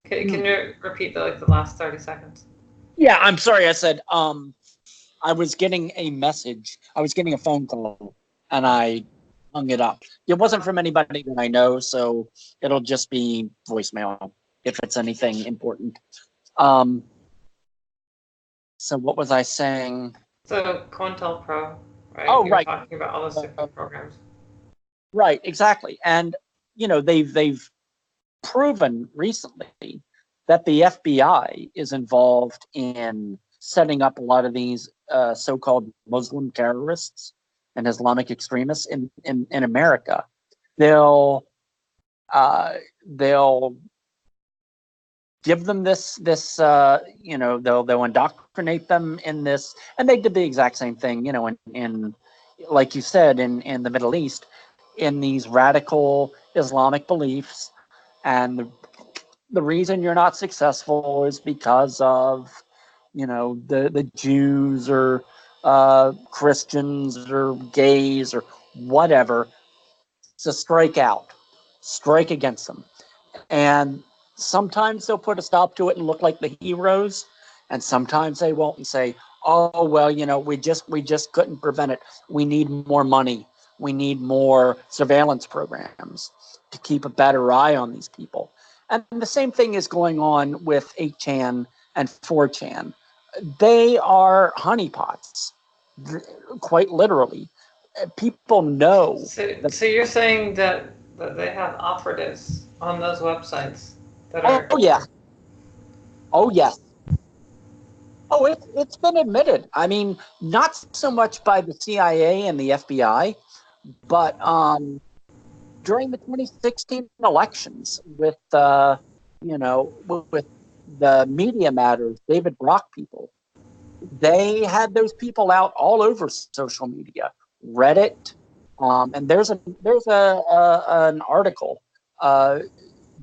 Can you repeat the last 30 seconds? Yeah, I'm sorry. I said I was getting a message. I was getting a phone call, and I hung it up. It wasn't from anybody that I know, so it'll just be voicemail if it's anything important. Um, so what was I saying? So COINTELPRO, right? Oh, You're right, talking about all those different programs. right, exactly. And they've proven recently that the FBI is involved in setting up a lot of these so-called Muslim terrorists and Islamic extremists in America. They'll they'll give them they'll indoctrinate them in this, and they did the exact same thing in like you said in the Middle East, in these radical Islamic beliefs. And the reason you're not successful is because of the Jews or Christians or gays or whatever. So strike against them. And sometimes they'll put a stop to it and look like the heroes, and sometimes they won't and say, "Oh well, we just couldn't prevent it. We need more money. We need more surveillance programs to keep a better eye on these people." And the same thing is going on with 8chan and 4chan. They are honeypots, quite literally. People know that. So you're saying that they have operatives on those websites that Oh are yeah, oh yes. Oh, it's been admitted. I mean, not so much by the CIA and the FBI, but during the 2016 elections with the Media Matters, David Brock people, they had those people out all over social media, Reddit, and there's an article, uh,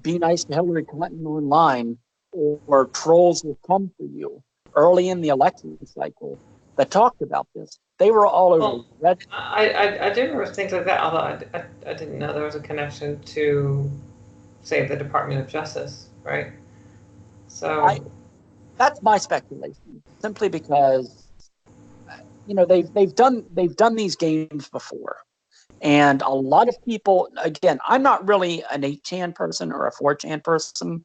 "Be Nice to Hillary Clinton Online," or "Trolls Will Come for You," early in the election cycle, that talked about this. They were all over. Well, I do remember things like that, although I didn't know there was a connection to, say, the Department of Justice, right? I, So, that's my speculation, simply because they've done these games before, and a lot of people. Again, I'm not really an 8chan person or a 4chan person.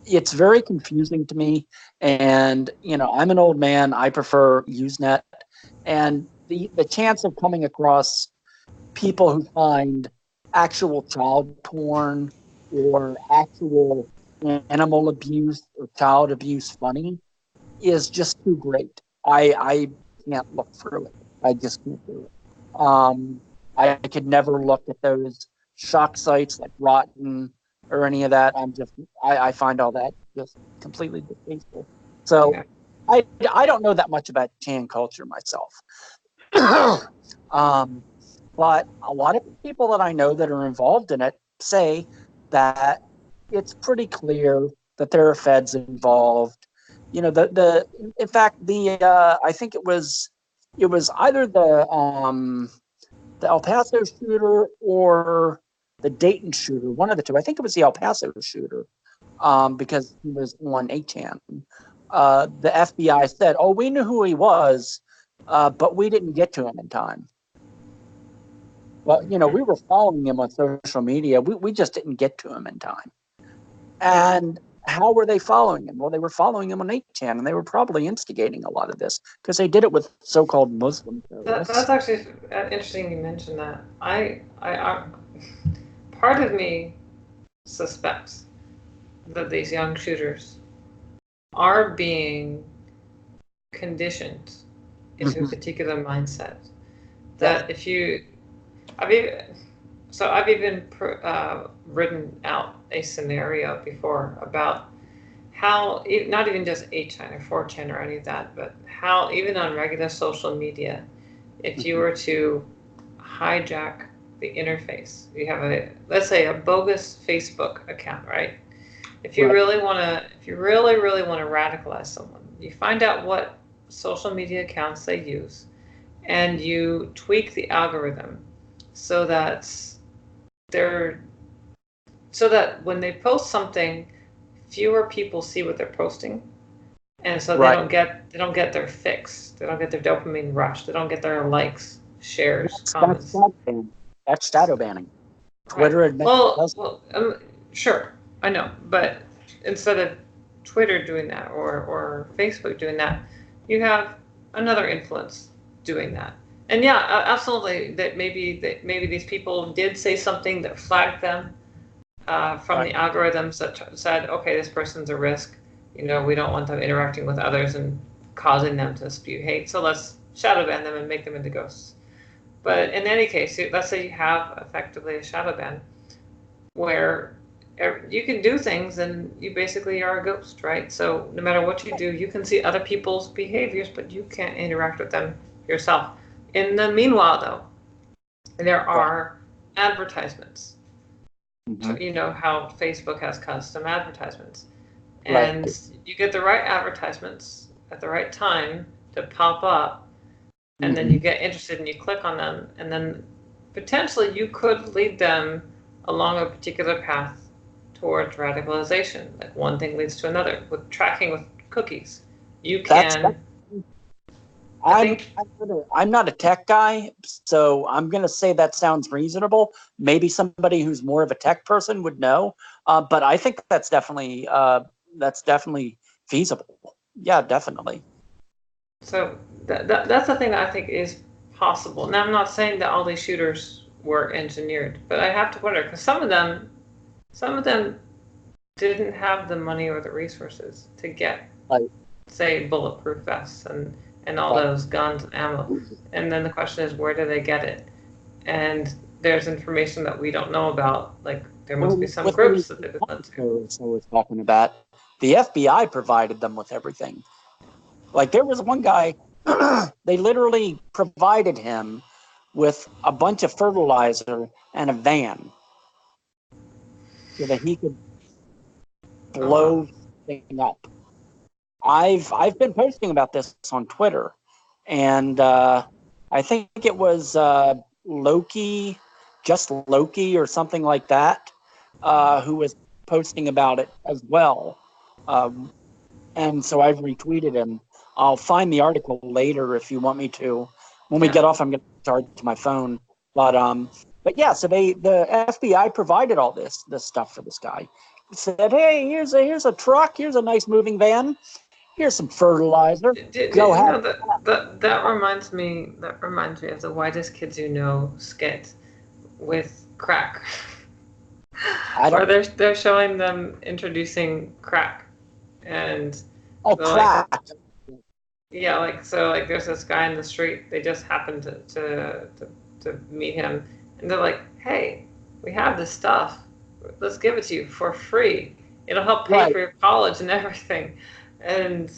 It's very confusing to me, and I'm an old man. I prefer Usenet, and the chance of coming across people who find actual child porn or actual animal abuse or child abuse funny is just too great. I can't look through it. I just can't do it. I could never look at those shock sites like Rotten or any of that. I find all that just completely distasteful. So yeah. I don't know that much about Chan culture myself. um, but a lot of people that I know that are involved in it say that it's pretty clear that there are feds involved. The in fact I think it was either the El Paso shooter or the Dayton shooter, one of the two. I think it was the El Paso shooter, because he was on 8chan. The FBI said, "Oh, we knew who he was, but we didn't get to him in time." Well, we were following him on social media. We just didn't get to him in time. And how were they following him? Well, they were following him on 8chan, and they were probably instigating a lot of this because they did it with so-called Muslim terrorists. That's actually interesting you mentioned that. Part of me suspects that these young shooters are being conditioned into a particular mindset. That if you, I've even, so I've even written out a scenario before about how, not even just 8chan or 4chan or any of that, but how even on regular social media, if you were to hijack the interface, you have let's say a bogus Facebook account, right? If you really want to, if you really, really want to radicalize someone, you find out what social media accounts they use, and you tweak the algorithm so that they're, so that when they post something, fewer people see what they're posting, and so they don't get their fix. They don't get their dopamine rush. They don't get their likes, shares, comments. That's shadow banning. Right. Twitter admits it does. Sure, I know, but instead of Twitter doing that or Facebook doing that, you have another influence doing that. And yeah, absolutely, that maybe these people did say something that flagged them from the algorithms that said, okay, this person's a risk. We don't want them interacting with others and causing them to spew hate. So let's shadow ban them and make them into ghosts. But in any case, let's say you have effectively a shadow ban where you can do things and you basically are a ghost, right? So no matter what you do, you can see other people's behaviors, but you can't interact with them yourself. In the meanwhile, though, there are advertisements. You know how Facebook has custom advertisements. And you get the right advertisements at the right time to pop up, and then you get interested and you click on them, and then potentially you could lead them along a particular path towards radicalization. Like one thing leads to another. With tracking with cookies, you can. I'm not a tech guy, so I'm going to say that sounds reasonable. Maybe somebody who's more of a tech person would know, but I think that's definitely feasible. Yeah, definitely. So that's the thing that I think is possible. Now, I'm not saying that all these shooters were engineered, but I have to wonder because some of them didn't have the money or the resources to get, say, bulletproof vests and all those guns and ammo. And then the question is, where do they get it? And there's information that we don't know about. Like there must be some groups that they've been to. So we're talking about the FBI provided them with everything. Like there was one guy, they literally provided him with a bunch of fertilizer and a van so that he could blow things up. I've been posting about this on Twitter, and I think it was Loki, just Loki or something like that, who was posting about it as well. Um, and so I've retweeted him. I'll find the article later if you want me to. When we Yeah. get off, I'm going to charge to my phone. But yeah, so the FBI provided all this stuff for this guy. Said, hey, here's a truck, here's a nice moving van, here's some fertilizer. Go You have. know that reminds me of the Whitest Kids You Know skit with crack, I where don't. they're showing them introducing crack, and Oh, they're like, crack. yeah, like so, like there's this guy in the street. They just happened to meet him, and they're like, "Hey, we have this stuff. Let's give it to you for free. It'll help pay Right. for your college and everything." And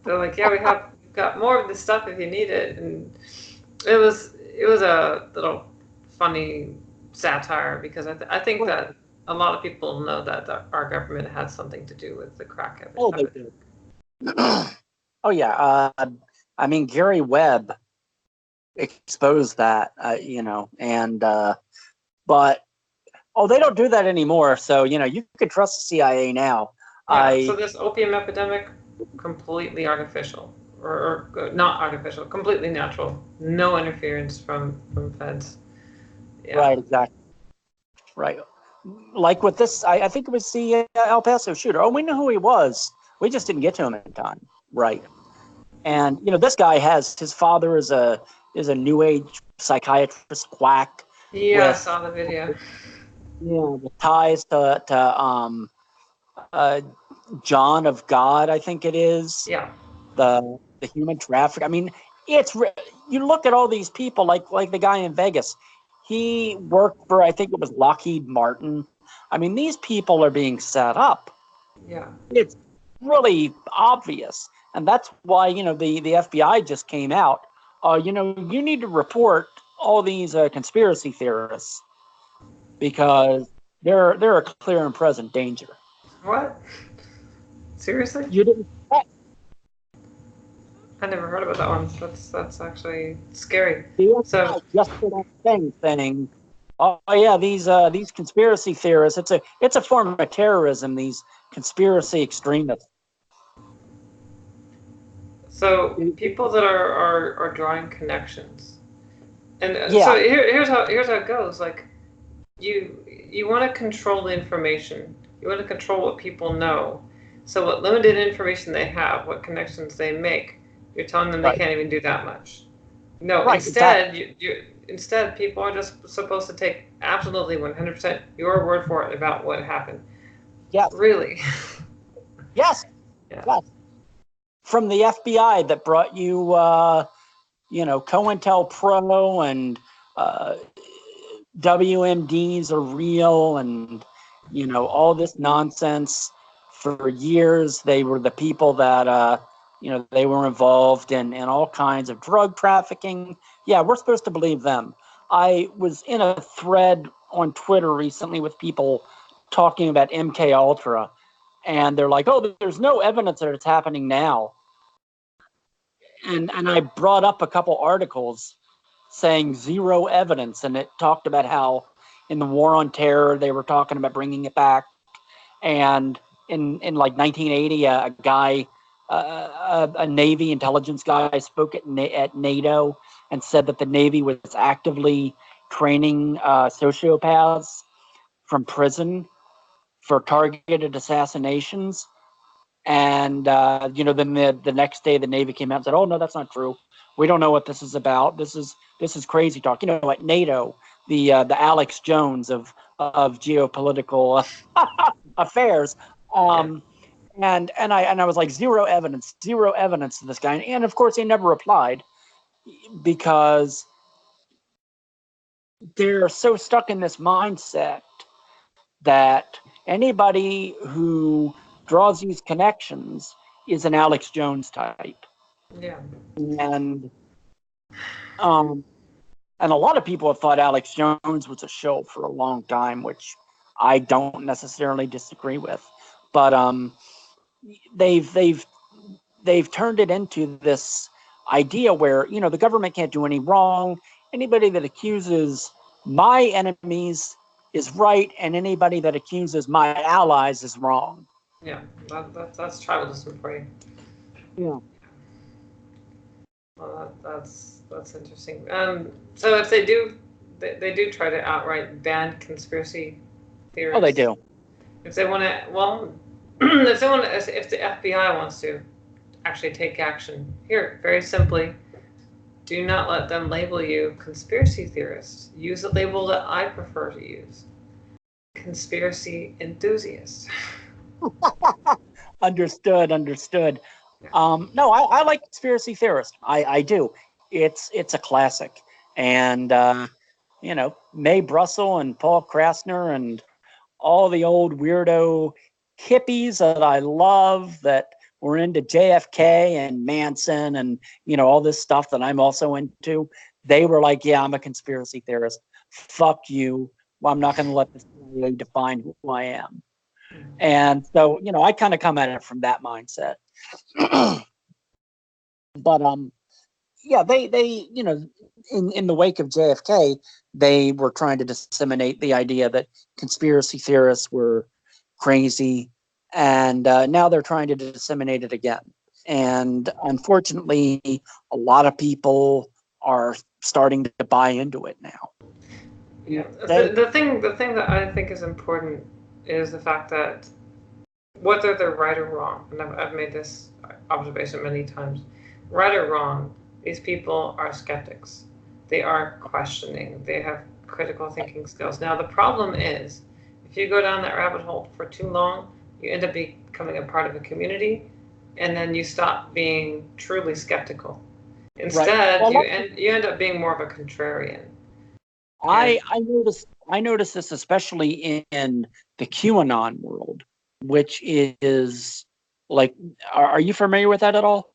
they're like, "Yeah, we've got more of this stuff if you need it." And it was a little funny satire because I think that a lot of people know that our government has something to do with the crack Oh, they epidemic. do. Oh yeah. I mean, Gary Webb exposed that, and but they don't do that anymore. So you could trust the CIA now. Yeah, so I this opium epidemic, completely artificial, or not artificial, completely natural. No interference from feds. Yeah, Right, exactly. Right. Like with this, I think it was the El Paso shooter. Oh, we knew who he was. We just didn't get to him in time. Right. And this guy has his father is a new age psychiatrist quack yeah, I with saw the video. with ties to uh, John of God, I think it is Yeah, the human traffic. I mean, you look at all these people like the guy in Vegas. He worked for, I think it was Lockheed Martin. I mean, these people are being set up. yeah. It's really obvious, and that's why the FBI just came out. You need to report all these conspiracy theorists because they're a clear and present danger. What? Seriously? You didn't. I never heard about that one. That's actually scary. The So FBI just put out a thing saying, "Oh yeah, these conspiracy theorists. It's a form of terrorism. These conspiracy extremists." so people that are drawing connections, and so Yeah, here's how it goes. Like you want to control the information. You want to control what people know. So what limited information they have, what connections they make, you're telling them they right, can't even do that much. No, right, exactly. instead people are just supposed to take absolutely 100% your word for it about what happened. Yes, Really? yes, Yeah. yes. From the FBI that brought you, COINTELPRO and uh, WMDs are real, and all this nonsense. For years, they were the people that they were involved in all kinds of drug trafficking. Yeah, we're supposed to believe them. I was in a thread on Twitter recently with people talking about MK Ultra, and they're like, "Oh, there's no evidence that it's happening now." And I brought up a couple articles saying zero evidence, and it talked about how in the war on terror they were talking about bringing it back, and in like 1980 a guy a Navy intelligence guy spoke at NATO and said that the Navy was actively training sociopaths from prison for targeted assassinations. And then the next day the Navy came out and said, "Oh no, that's not true. We don't know what this is about. This is crazy talk." At NATO, the Alex Jones of geopolitical affairs. Yeah. And I was like, zero evidence to this guy. And of course, he never replied because they're so stuck in this mindset that anybody who draws these connections is an Alex Jones type. Yeah. And um and a lot of people have thought Alex Jones was a show for a long time, which I don't necessarily disagree with. But they've turned it into this idea where, the government can't do any wrong. Anybody that accuses my enemies is right, and anybody that accuses my allies is wrong. Yeah, that's tribalism for you. Yeah. Well, that's interesting. So if they do try to outright ban conspiracy theories. Oh, they do. If they want to, well, if the FBI wants to actually take action, here, very simply, do not let them label you conspiracy theorists. Use a label that I prefer to use: conspiracy enthusiast. Understood. No, I like conspiracy theorists. I do. It's a classic, and Mae Brussel and Paul Krasner and all the old weirdo hippies that I love that were into JFK and Manson and all this stuff that I'm also into. They were like, yeah, I'm a conspiracy theorist. Fuck you. Well, I'm not going to let this define who I am. And so, I kind of come at it from that mindset. But yeah, they in the wake of JFK, they were trying to disseminate the idea that conspiracy theorists were crazy, and now they're trying to disseminate it again. And unfortunately, a lot of people are starting to buy into it now. Yeah, the thing that I think is important is the fact that whether they're right or wrong, and I've made this observation many times, right or wrong, these people are skeptics. They are questioning. They have critical thinking skills. Now, the problem is, if you go down that rabbit hole for too long, you end up becoming a part of a community, and then you stop being truly skeptical. Instead, right. you end up being more of a contrarian. I noticed this especially in the QAnon world, which is like, are you familiar with that at all?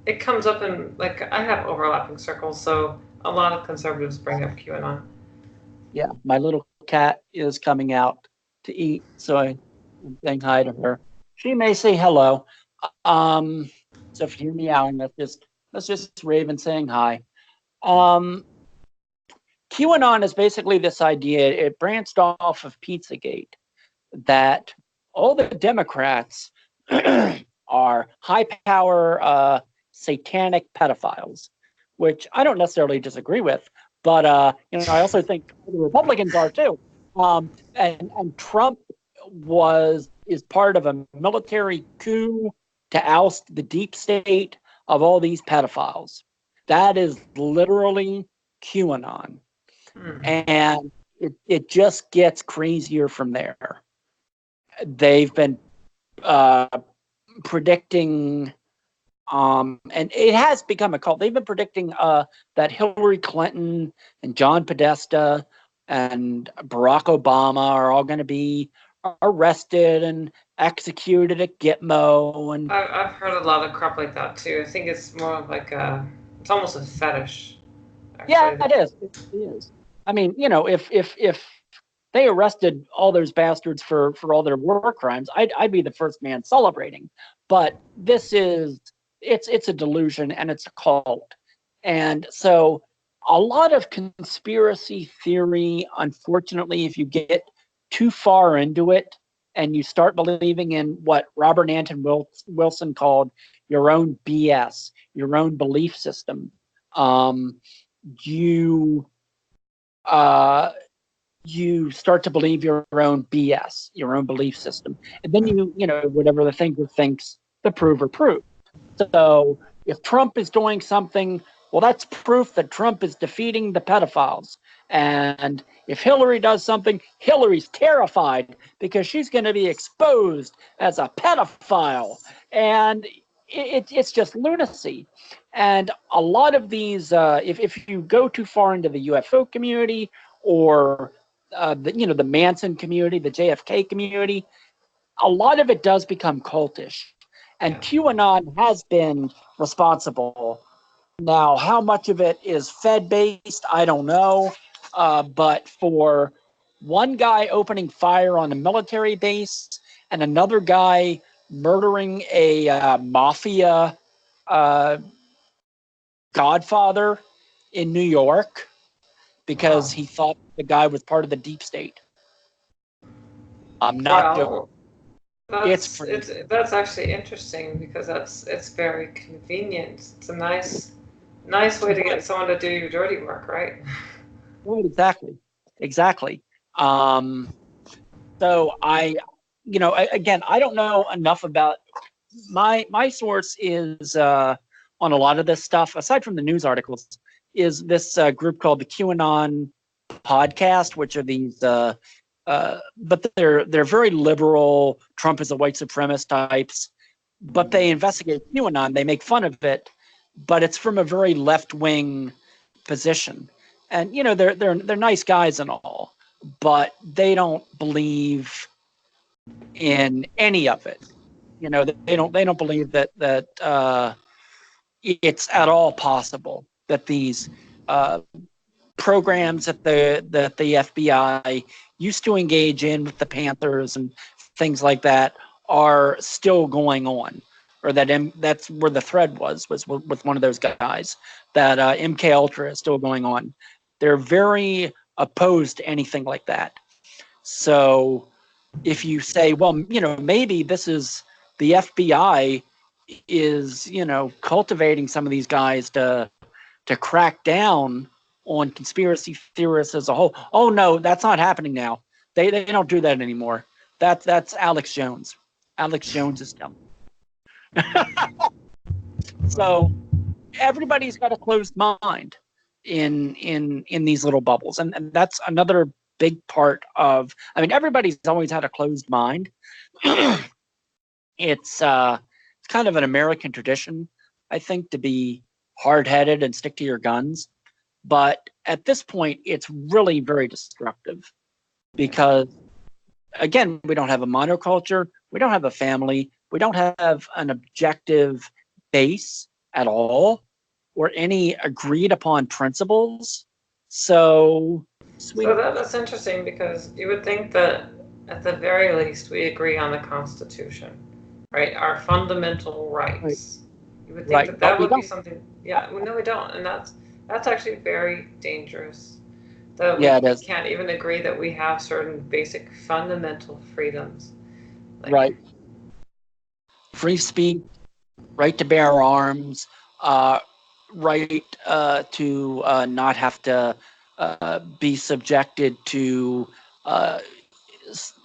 It comes up in, like, I have overlapping circles, so a lot of conservatives bring up QAnon. Yeah, my little cat is coming out to eat, so I'm saying hi to her. She may say hello. So if you hear meowing, that's just Raven saying hi. QAnon is basically this idea. It branched off of Pizzagate, that all the Democrats are high-power satanic pedophiles, which I don't necessarily disagree with, but I also think the Republicans are too. And Trump is part of a military coup to oust the deep state of all these pedophiles. That is literally QAnon. And it just gets crazier from there. They've been predicting, and it has become a cult. They've been predicting that Hillary Clinton and John Podesta and Barack Obama are all going to be arrested and executed at Gitmo. And I've heard a lot of crap like that too. I think it's more of like it's almost a fetish. Actually. Yeah, it is. It is. I mean, if they arrested all those bastards for all their war crimes, I'd be the first man celebrating. But it's a delusion, and it's a cult. And so a lot of conspiracy theory, unfortunately, if you get too far into it and you start believing in what Robert Anton Wilson called your own BS, your own belief system, you start to believe your own BS, your own belief system. And then whatever the thinker thinks, the prover proves. So if Trump is doing something, well, that's proof that Trump is defeating the pedophiles. And if Hillary does something, Hillary's terrified because she's going to be exposed as a pedophile. And it's just lunacy. And a lot of these, if you go too far into the UFO community or the Manson community, the JFK community, a lot of it does become cultish. And QAnon has been responsible. Now, how much of it is Fed-based, I don't know. But for one guy opening fire on a military base and another guy murdering a mafia godfather in New York because Wow. he thought the guy was part of the deep state. I'm not joking. Well, It's that's pretty. that's actually interesting because it's very convenient. It's a nice way to get someone to do your dirty work, right? Right, exactly. Um, so again, I don't know enough about my source is on a lot of this stuff. Aside from the news articles, is this group called the QAnon podcast, which are these, but they're very liberal. Trump is a white supremacist types, but they investigate QAnon. They make fun of it, but it's from a very left wing position. And they're nice guys and all, but they don't believe in any of it. They don't believe that it's at all possible that these programs that the FBI used to engage in with the Panthers and things like that are still going on, or that's where the thread was with one of those guys, that MK Ultra is still going on. They're very opposed to anything like that. So if you say, well, maybe this is the FBI is, cultivating some of these guys to crack down on conspiracy theorists as a whole. Oh no, that's not happening now. They don't do that anymore. That's Alex Jones. Alex Jones is dumb. So everybody's got a closed mind in these little bubbles, and that's another big part of. I mean, everybody's always had a closed mind. It's kind of an American tradition, I think, to be hard-headed and stick to your guns. But at this point, it's really very destructive because, again, we don't have a monoculture, we don't have a family, we don't have an objective base at all, or any agreed upon principles. So, So that's interesting because you would think that at the very least we agree on the Constitution, right? Our fundamental rights. You would think that But we would be don't. something. Yeah, well, no, we don't, and that's actually very dangerous. That Yeah, it we is. can't even agree that we have certain basic fundamental freedoms. Like, Right. Free speech, right to bear arms, right to not have to be subjected to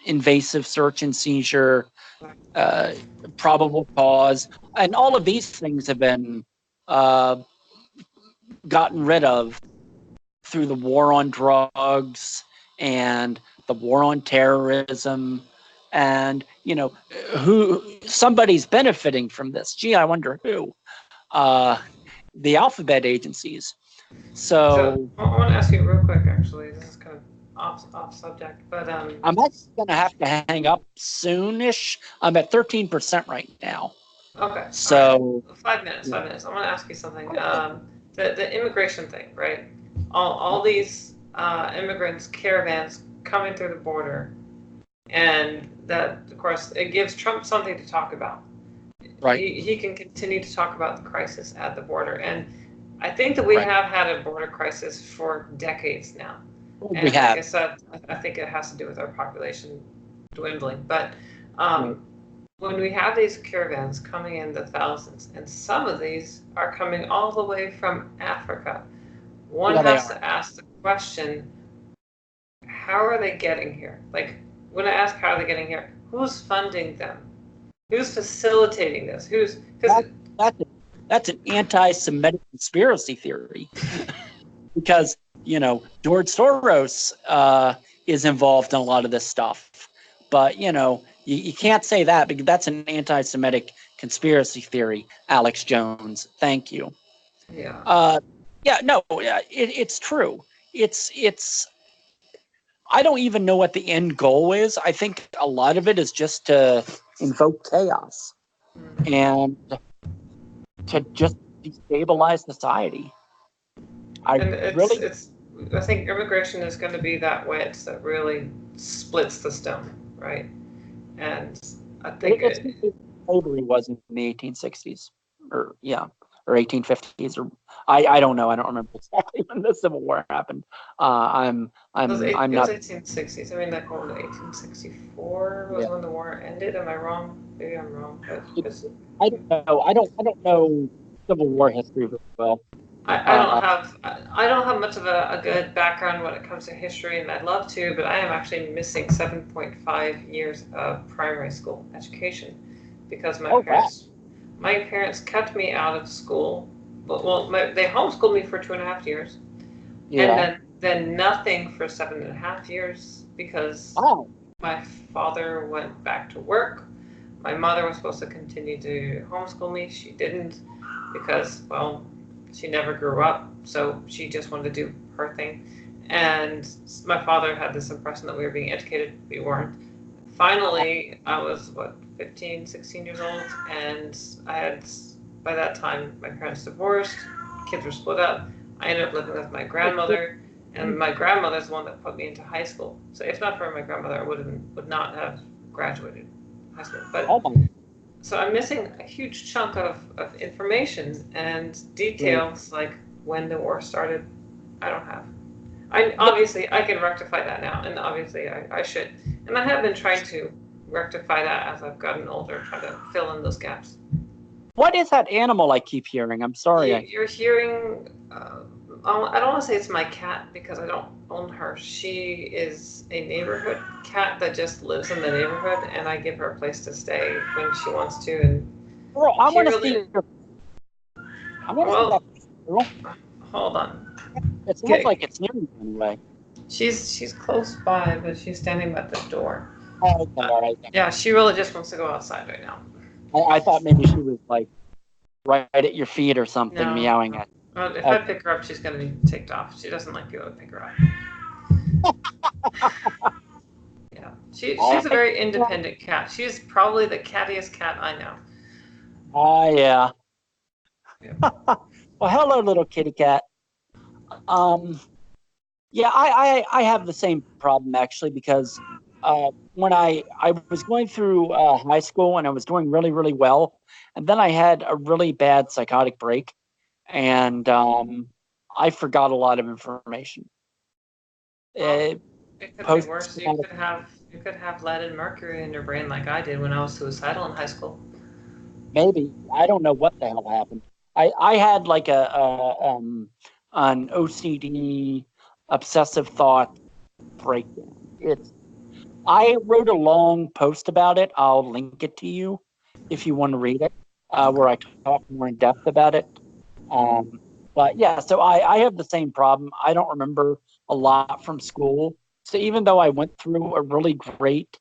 invasive search and seizure, uh, probable cause, and all of these things have been uh, gotten rid of through the war on drugs and the war on terrorism. And who somebody's benefiting from this. Gee, I wonder who. The alphabet agencies. so So I want to ask you real quick. Actually, this is kind of off subject, but I'm actually going to have to hang up soonish. I'm at 13% right now. okay, all right. So 5 minutes. 5 minutes. I want to ask you something. The immigration thing, right? All these immigrants caravans coming through the border, and that of course it gives Trump something to talk about. right, He can continue to talk about the crisis at the border, and I think that we right. have had a border crisis for decades now. We And like have. I said, I think it has to do with our population dwindling. But Right. when we have these caravans coming in the thousands, and some of these are coming all the way from Africa, one Yeah, they has are. to ask the question, how are they getting here? Like, when I ask how are they getting here, who's funding them? Who's facilitating this? Who's because That's an anti-Semitic conspiracy theory because George Soros is involved in a lot of this stuff, but you can't say that because that's an anti-Semitic conspiracy theory. Alex Jones, thank you. yeah. Yeah, no, it's true. It's. I don't even know what the end goal is. I think a lot of it is just to invoke chaos and to just destabilize society. I And really, I think immigration is going to be that wedge that really splits the stone, right? And I think it's slavery was in the 1860s. or 1850s, or I don't know. I don't remember exactly when the Civil War happened. I'm It was not. 1860s. I mean, like, what was it, 1864 was Yeah. when the war ended. Am I wrong? Maybe I'm wrong. But I don't know. I don't know Civil War history very well. I don't have much of a good background when it comes to history, and I'd love to, but I am actually missing 7.5 years of primary school education because my parents kept me out of school. Well, they homeschooled me for 2.5 years, and Yeah. then nothing for 7.5 years because Wow. my father went back to work. My mother was supposed to continue to homeschool me. She didn't because, well, she never grew up, so she just wanted to do her thing. And my father had this impression that we were being educated. We weren't. Finally, I was, 15, 16 years old, and by that time, my parents divorced, kids were split up. I ended up living with my grandmother, and my grandmother's the one that put me into high school. So if not for my grandmother, I would not have graduated high school. But so I'm missing a huge chunk of information and details like when the war started. I don't have. Obviously I can rectify that now, and obviously I should. And I have been trying to rectify that as I've gotten older, try to fill in those gaps. What is that animal I keep hearing? I'm sorry. You're hearing. I don't want to say it's my cat because I don't own her. She is a neighborhood cat that just lives in the neighborhood, and I give her a place to stay when she wants to. And Girl, I want to see her. I want to see that girl. Hold on. It sounds like it's near me anyway. She's close by, but she's standing by the door. Oh, okay, all right. Yeah, she really just wants to go outside right now. I thought maybe she was like right at your feet or something, meowing at. Well, if I pick her up, she's going to be ticked off. She doesn't like people to pick her up. Yeah, she's a very independent cat. She's probably the cattiest cat I know. Oh, yeah. Well, hello, little kitty cat. Yeah, I have the same problem actually because when I was going through high school and I was doing really, really well, and then I had a really bad psychotic break, and I forgot a lot of information. It could be worse. You could have lead and mercury in your brain like I did when I was suicidal in high school. Maybe. I don't know what the hell happened. I had like an OCD, obsessive thought breakdown. I wrote a long post about it. I'll link it to you if you want to read it, where I talk more in depth about it. But yeah, so I have the same problem. I don't remember a lot from school. So even though I went through a really great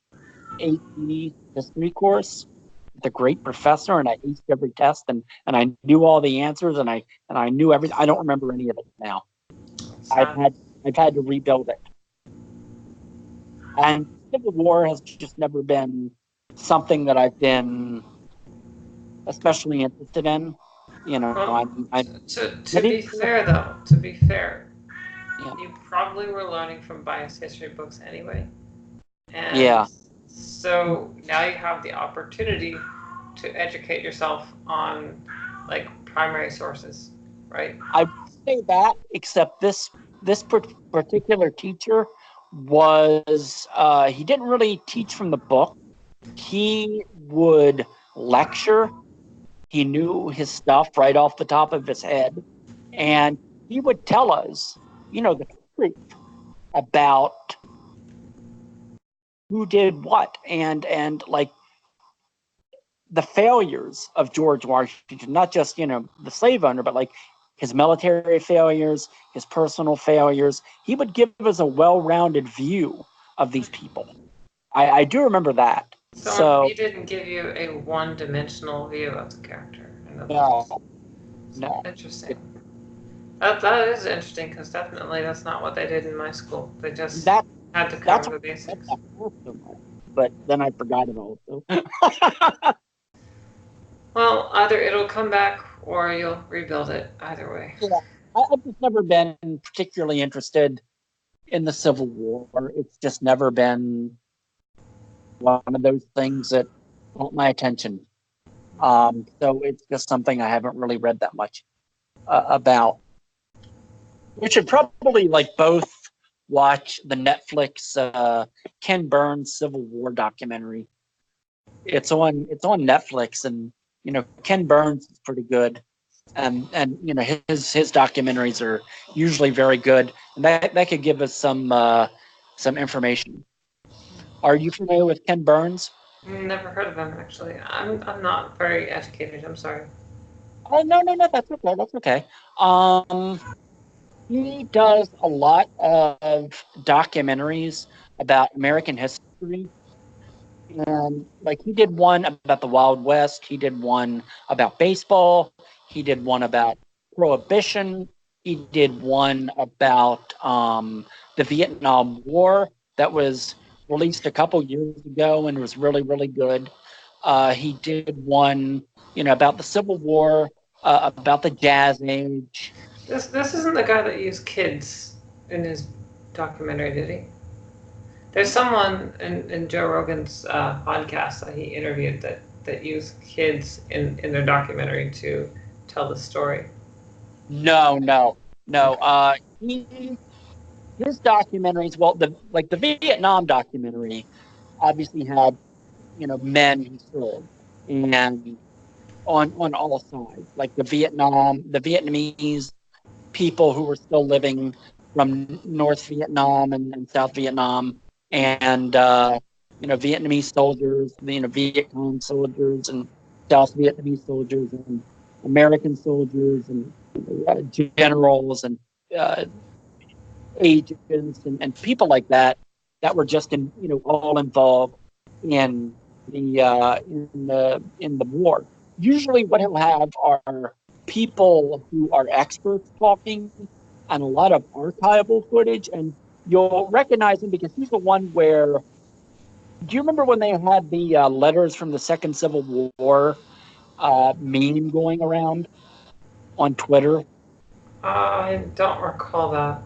AP history course with a great professor, and I aced every test, and I knew all the answers, and I knew everything, I don't remember any of it now. I've had to rebuild it. And Civil War has just never been something that I've been especially interested in. You know, to be fair, though, you probably were learning from biased history books anyway. And so now you have the opportunity to educate yourself on like primary sources, right? I would say that, except this particular teacher was he didn't really teach from the book. He would lecture. He knew his stuff right off the top of his head, and he would tell us, the truth about who did what, and like the failures of George Washington, not just the slave owner, but like his military failures, his personal failures. He would give us a well-rounded view of these people. I do remember that. So he didn't give you a one-dimensional view of the character. No. Interesting. That is interesting because definitely that's not what they did in my school. They just had to cover the basics. But then I forgot it all. So. Well, either it'll come back or you'll rebuild it. Either way. Yeah, I've just never been particularly interested in the Civil War. It's just never been one of those things that caught my attention. So it's just something I haven't really read that much about. We should probably like both watch the Netflix Ken Burns Civil War documentary. It's on Netflix, and Ken Burns is pretty good, and his documentaries are usually very good, and that could give us some information. Are you familiar with Ken Burns? Never heard of him actually. I'm not very educated. I'm sorry. Oh, no, that's okay. That's okay. Um, he does a lot of documentaries about American history, and like he did one about the Wild West. He did one about baseball. He did one about prohibition. He did one about the Vietnam War that was released a couple years ago and was really, really good. He did one, about the Civil War, about the Jazz Age. This isn't the guy that used kids in his documentary, did he? There's someone in Joe Rogan's podcast that he interviewed that used kids in their documentary to tell the story. No, no, no. Okay. His documentaries, well, the Vietnam documentary obviously had men who served, and on all sides, like the Vietnamese people who were still living from North Vietnam and South Vietnam, and Vietnamese soldiers, Viet Cong soldiers, and South Vietnamese soldiers, and American soldiers, and generals, and uh, agents, and people like that were just all involved in the war. Usually, what he'll have are people who are experts talking, and a lot of archival footage, and you'll recognize him because he's the one where. Do you remember when they had the letters from the Second Civil War meme going around on Twitter? I don't recall that.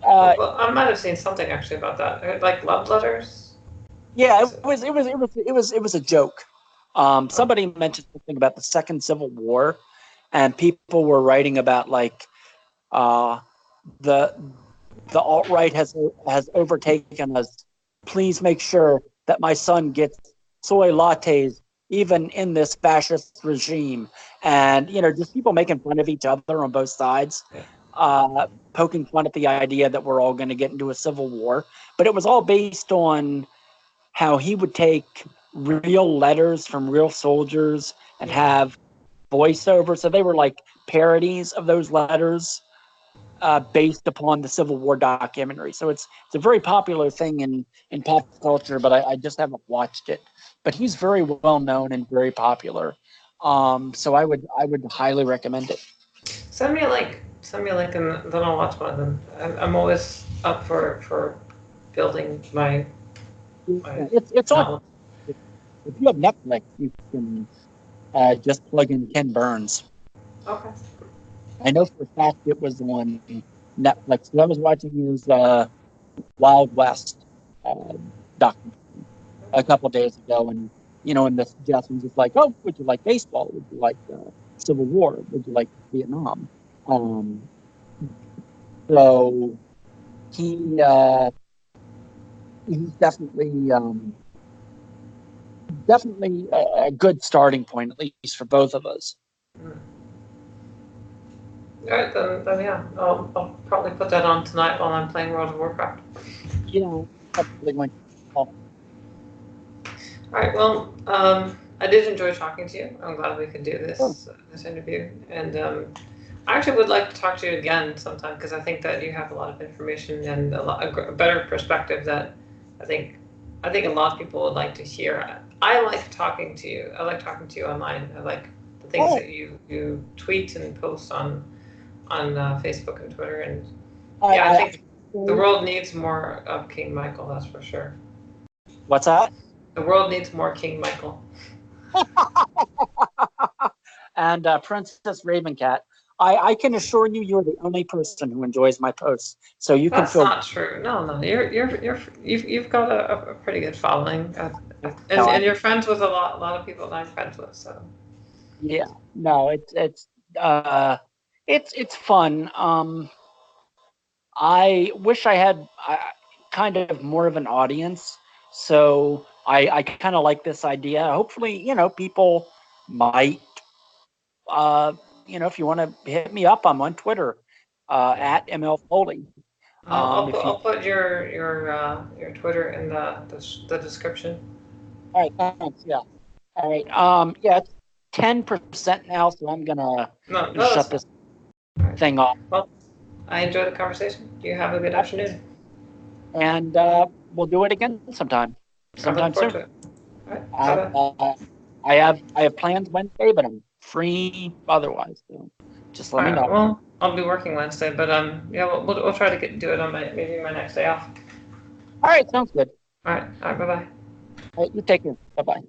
Uh, Well, I might have seen something actually about that. Like love letters. Yeah, Was it it? was it was it was it was it was a joke. Oh, Somebody mentioned something about the Second Civil War, and people were writing about like uh, the the alt right has overtaken us. Please make sure that my son gets soy lattes even in this fascist regime, and just people making fun of each other on both sides, yeah. poking fun at the idea that we're all going to get into a civil war. But it was all based on how he would take real letters from real soldiers and Yeah. have voiceover. So they were like parodies of those letters based upon the Civil War documentary. So it's a very popular thing in pop culture, but I just haven't watched it. But he's very well known and very popular. So I would highly recommend it. Send me a link. Send me a link, and then I'll watch one of them. I'm always up for building my It's on. knowledge. If you have Netflix, you can just plug in Ken Burns. Okay. I know for a fact it was on Netflix. I was watching his Wild West uh, documentary a couple of days ago, and the suggestions is like, oh, would you like baseball? Would you like Civil War? Would you like Vietnam? Um, so he he's definitely a good starting point, at least for both of us. Mm. All right, then yeah, I'll probably put that on tonight while I'm playing World of Warcraft. Probably going. Oh, All right, well, I did enjoy talking to you. I'm glad we could do sure. this interview, and I actually would like to talk to you again sometime because I think that you have a lot of information and a better perspective that I think I think a lot of people would like to hear. I like talking to you. I like talking to you online. I like the things Oh, that you tweet and post on Facebook and Twitter, and I, yeah, I I, think the world needs more of King Michael. That's for sure. what's that? The world needs more King Michael. And Princess Ravencat. I can assure you, you're the only person who enjoys my posts, so you can That's feel. not true. No, no, you've got a pretty good following. No, And you're friends with a lot of people that I'm friends with, so. yeah, no, it's fun. I wish I had kind of more of an audience, so I kind of like this idea. Hopefully, people might, uh, if you want to hit me up, I'm on Twitter, at ML Foley. If you I'll put your Twitter in the description. All right, thanks. Yeah. All right. Yeah, it's 10% now, so I'm No, gonna no, that's shut fine. this All right. thing off, Well, I enjoyed the conversation. You have a good afternoon. and we'll do it again I'm looking sometime forward soon. to it. All right. Bye I bye. I have plans Wednesday, but I'm free otherwise. So just let All me right. know. Well, I'll be working Wednesday, but yeah, we'll try to do it on maybe my next day off. All right, sounds good. All right. All right. Bye bye. All right, you take care. Bye bye.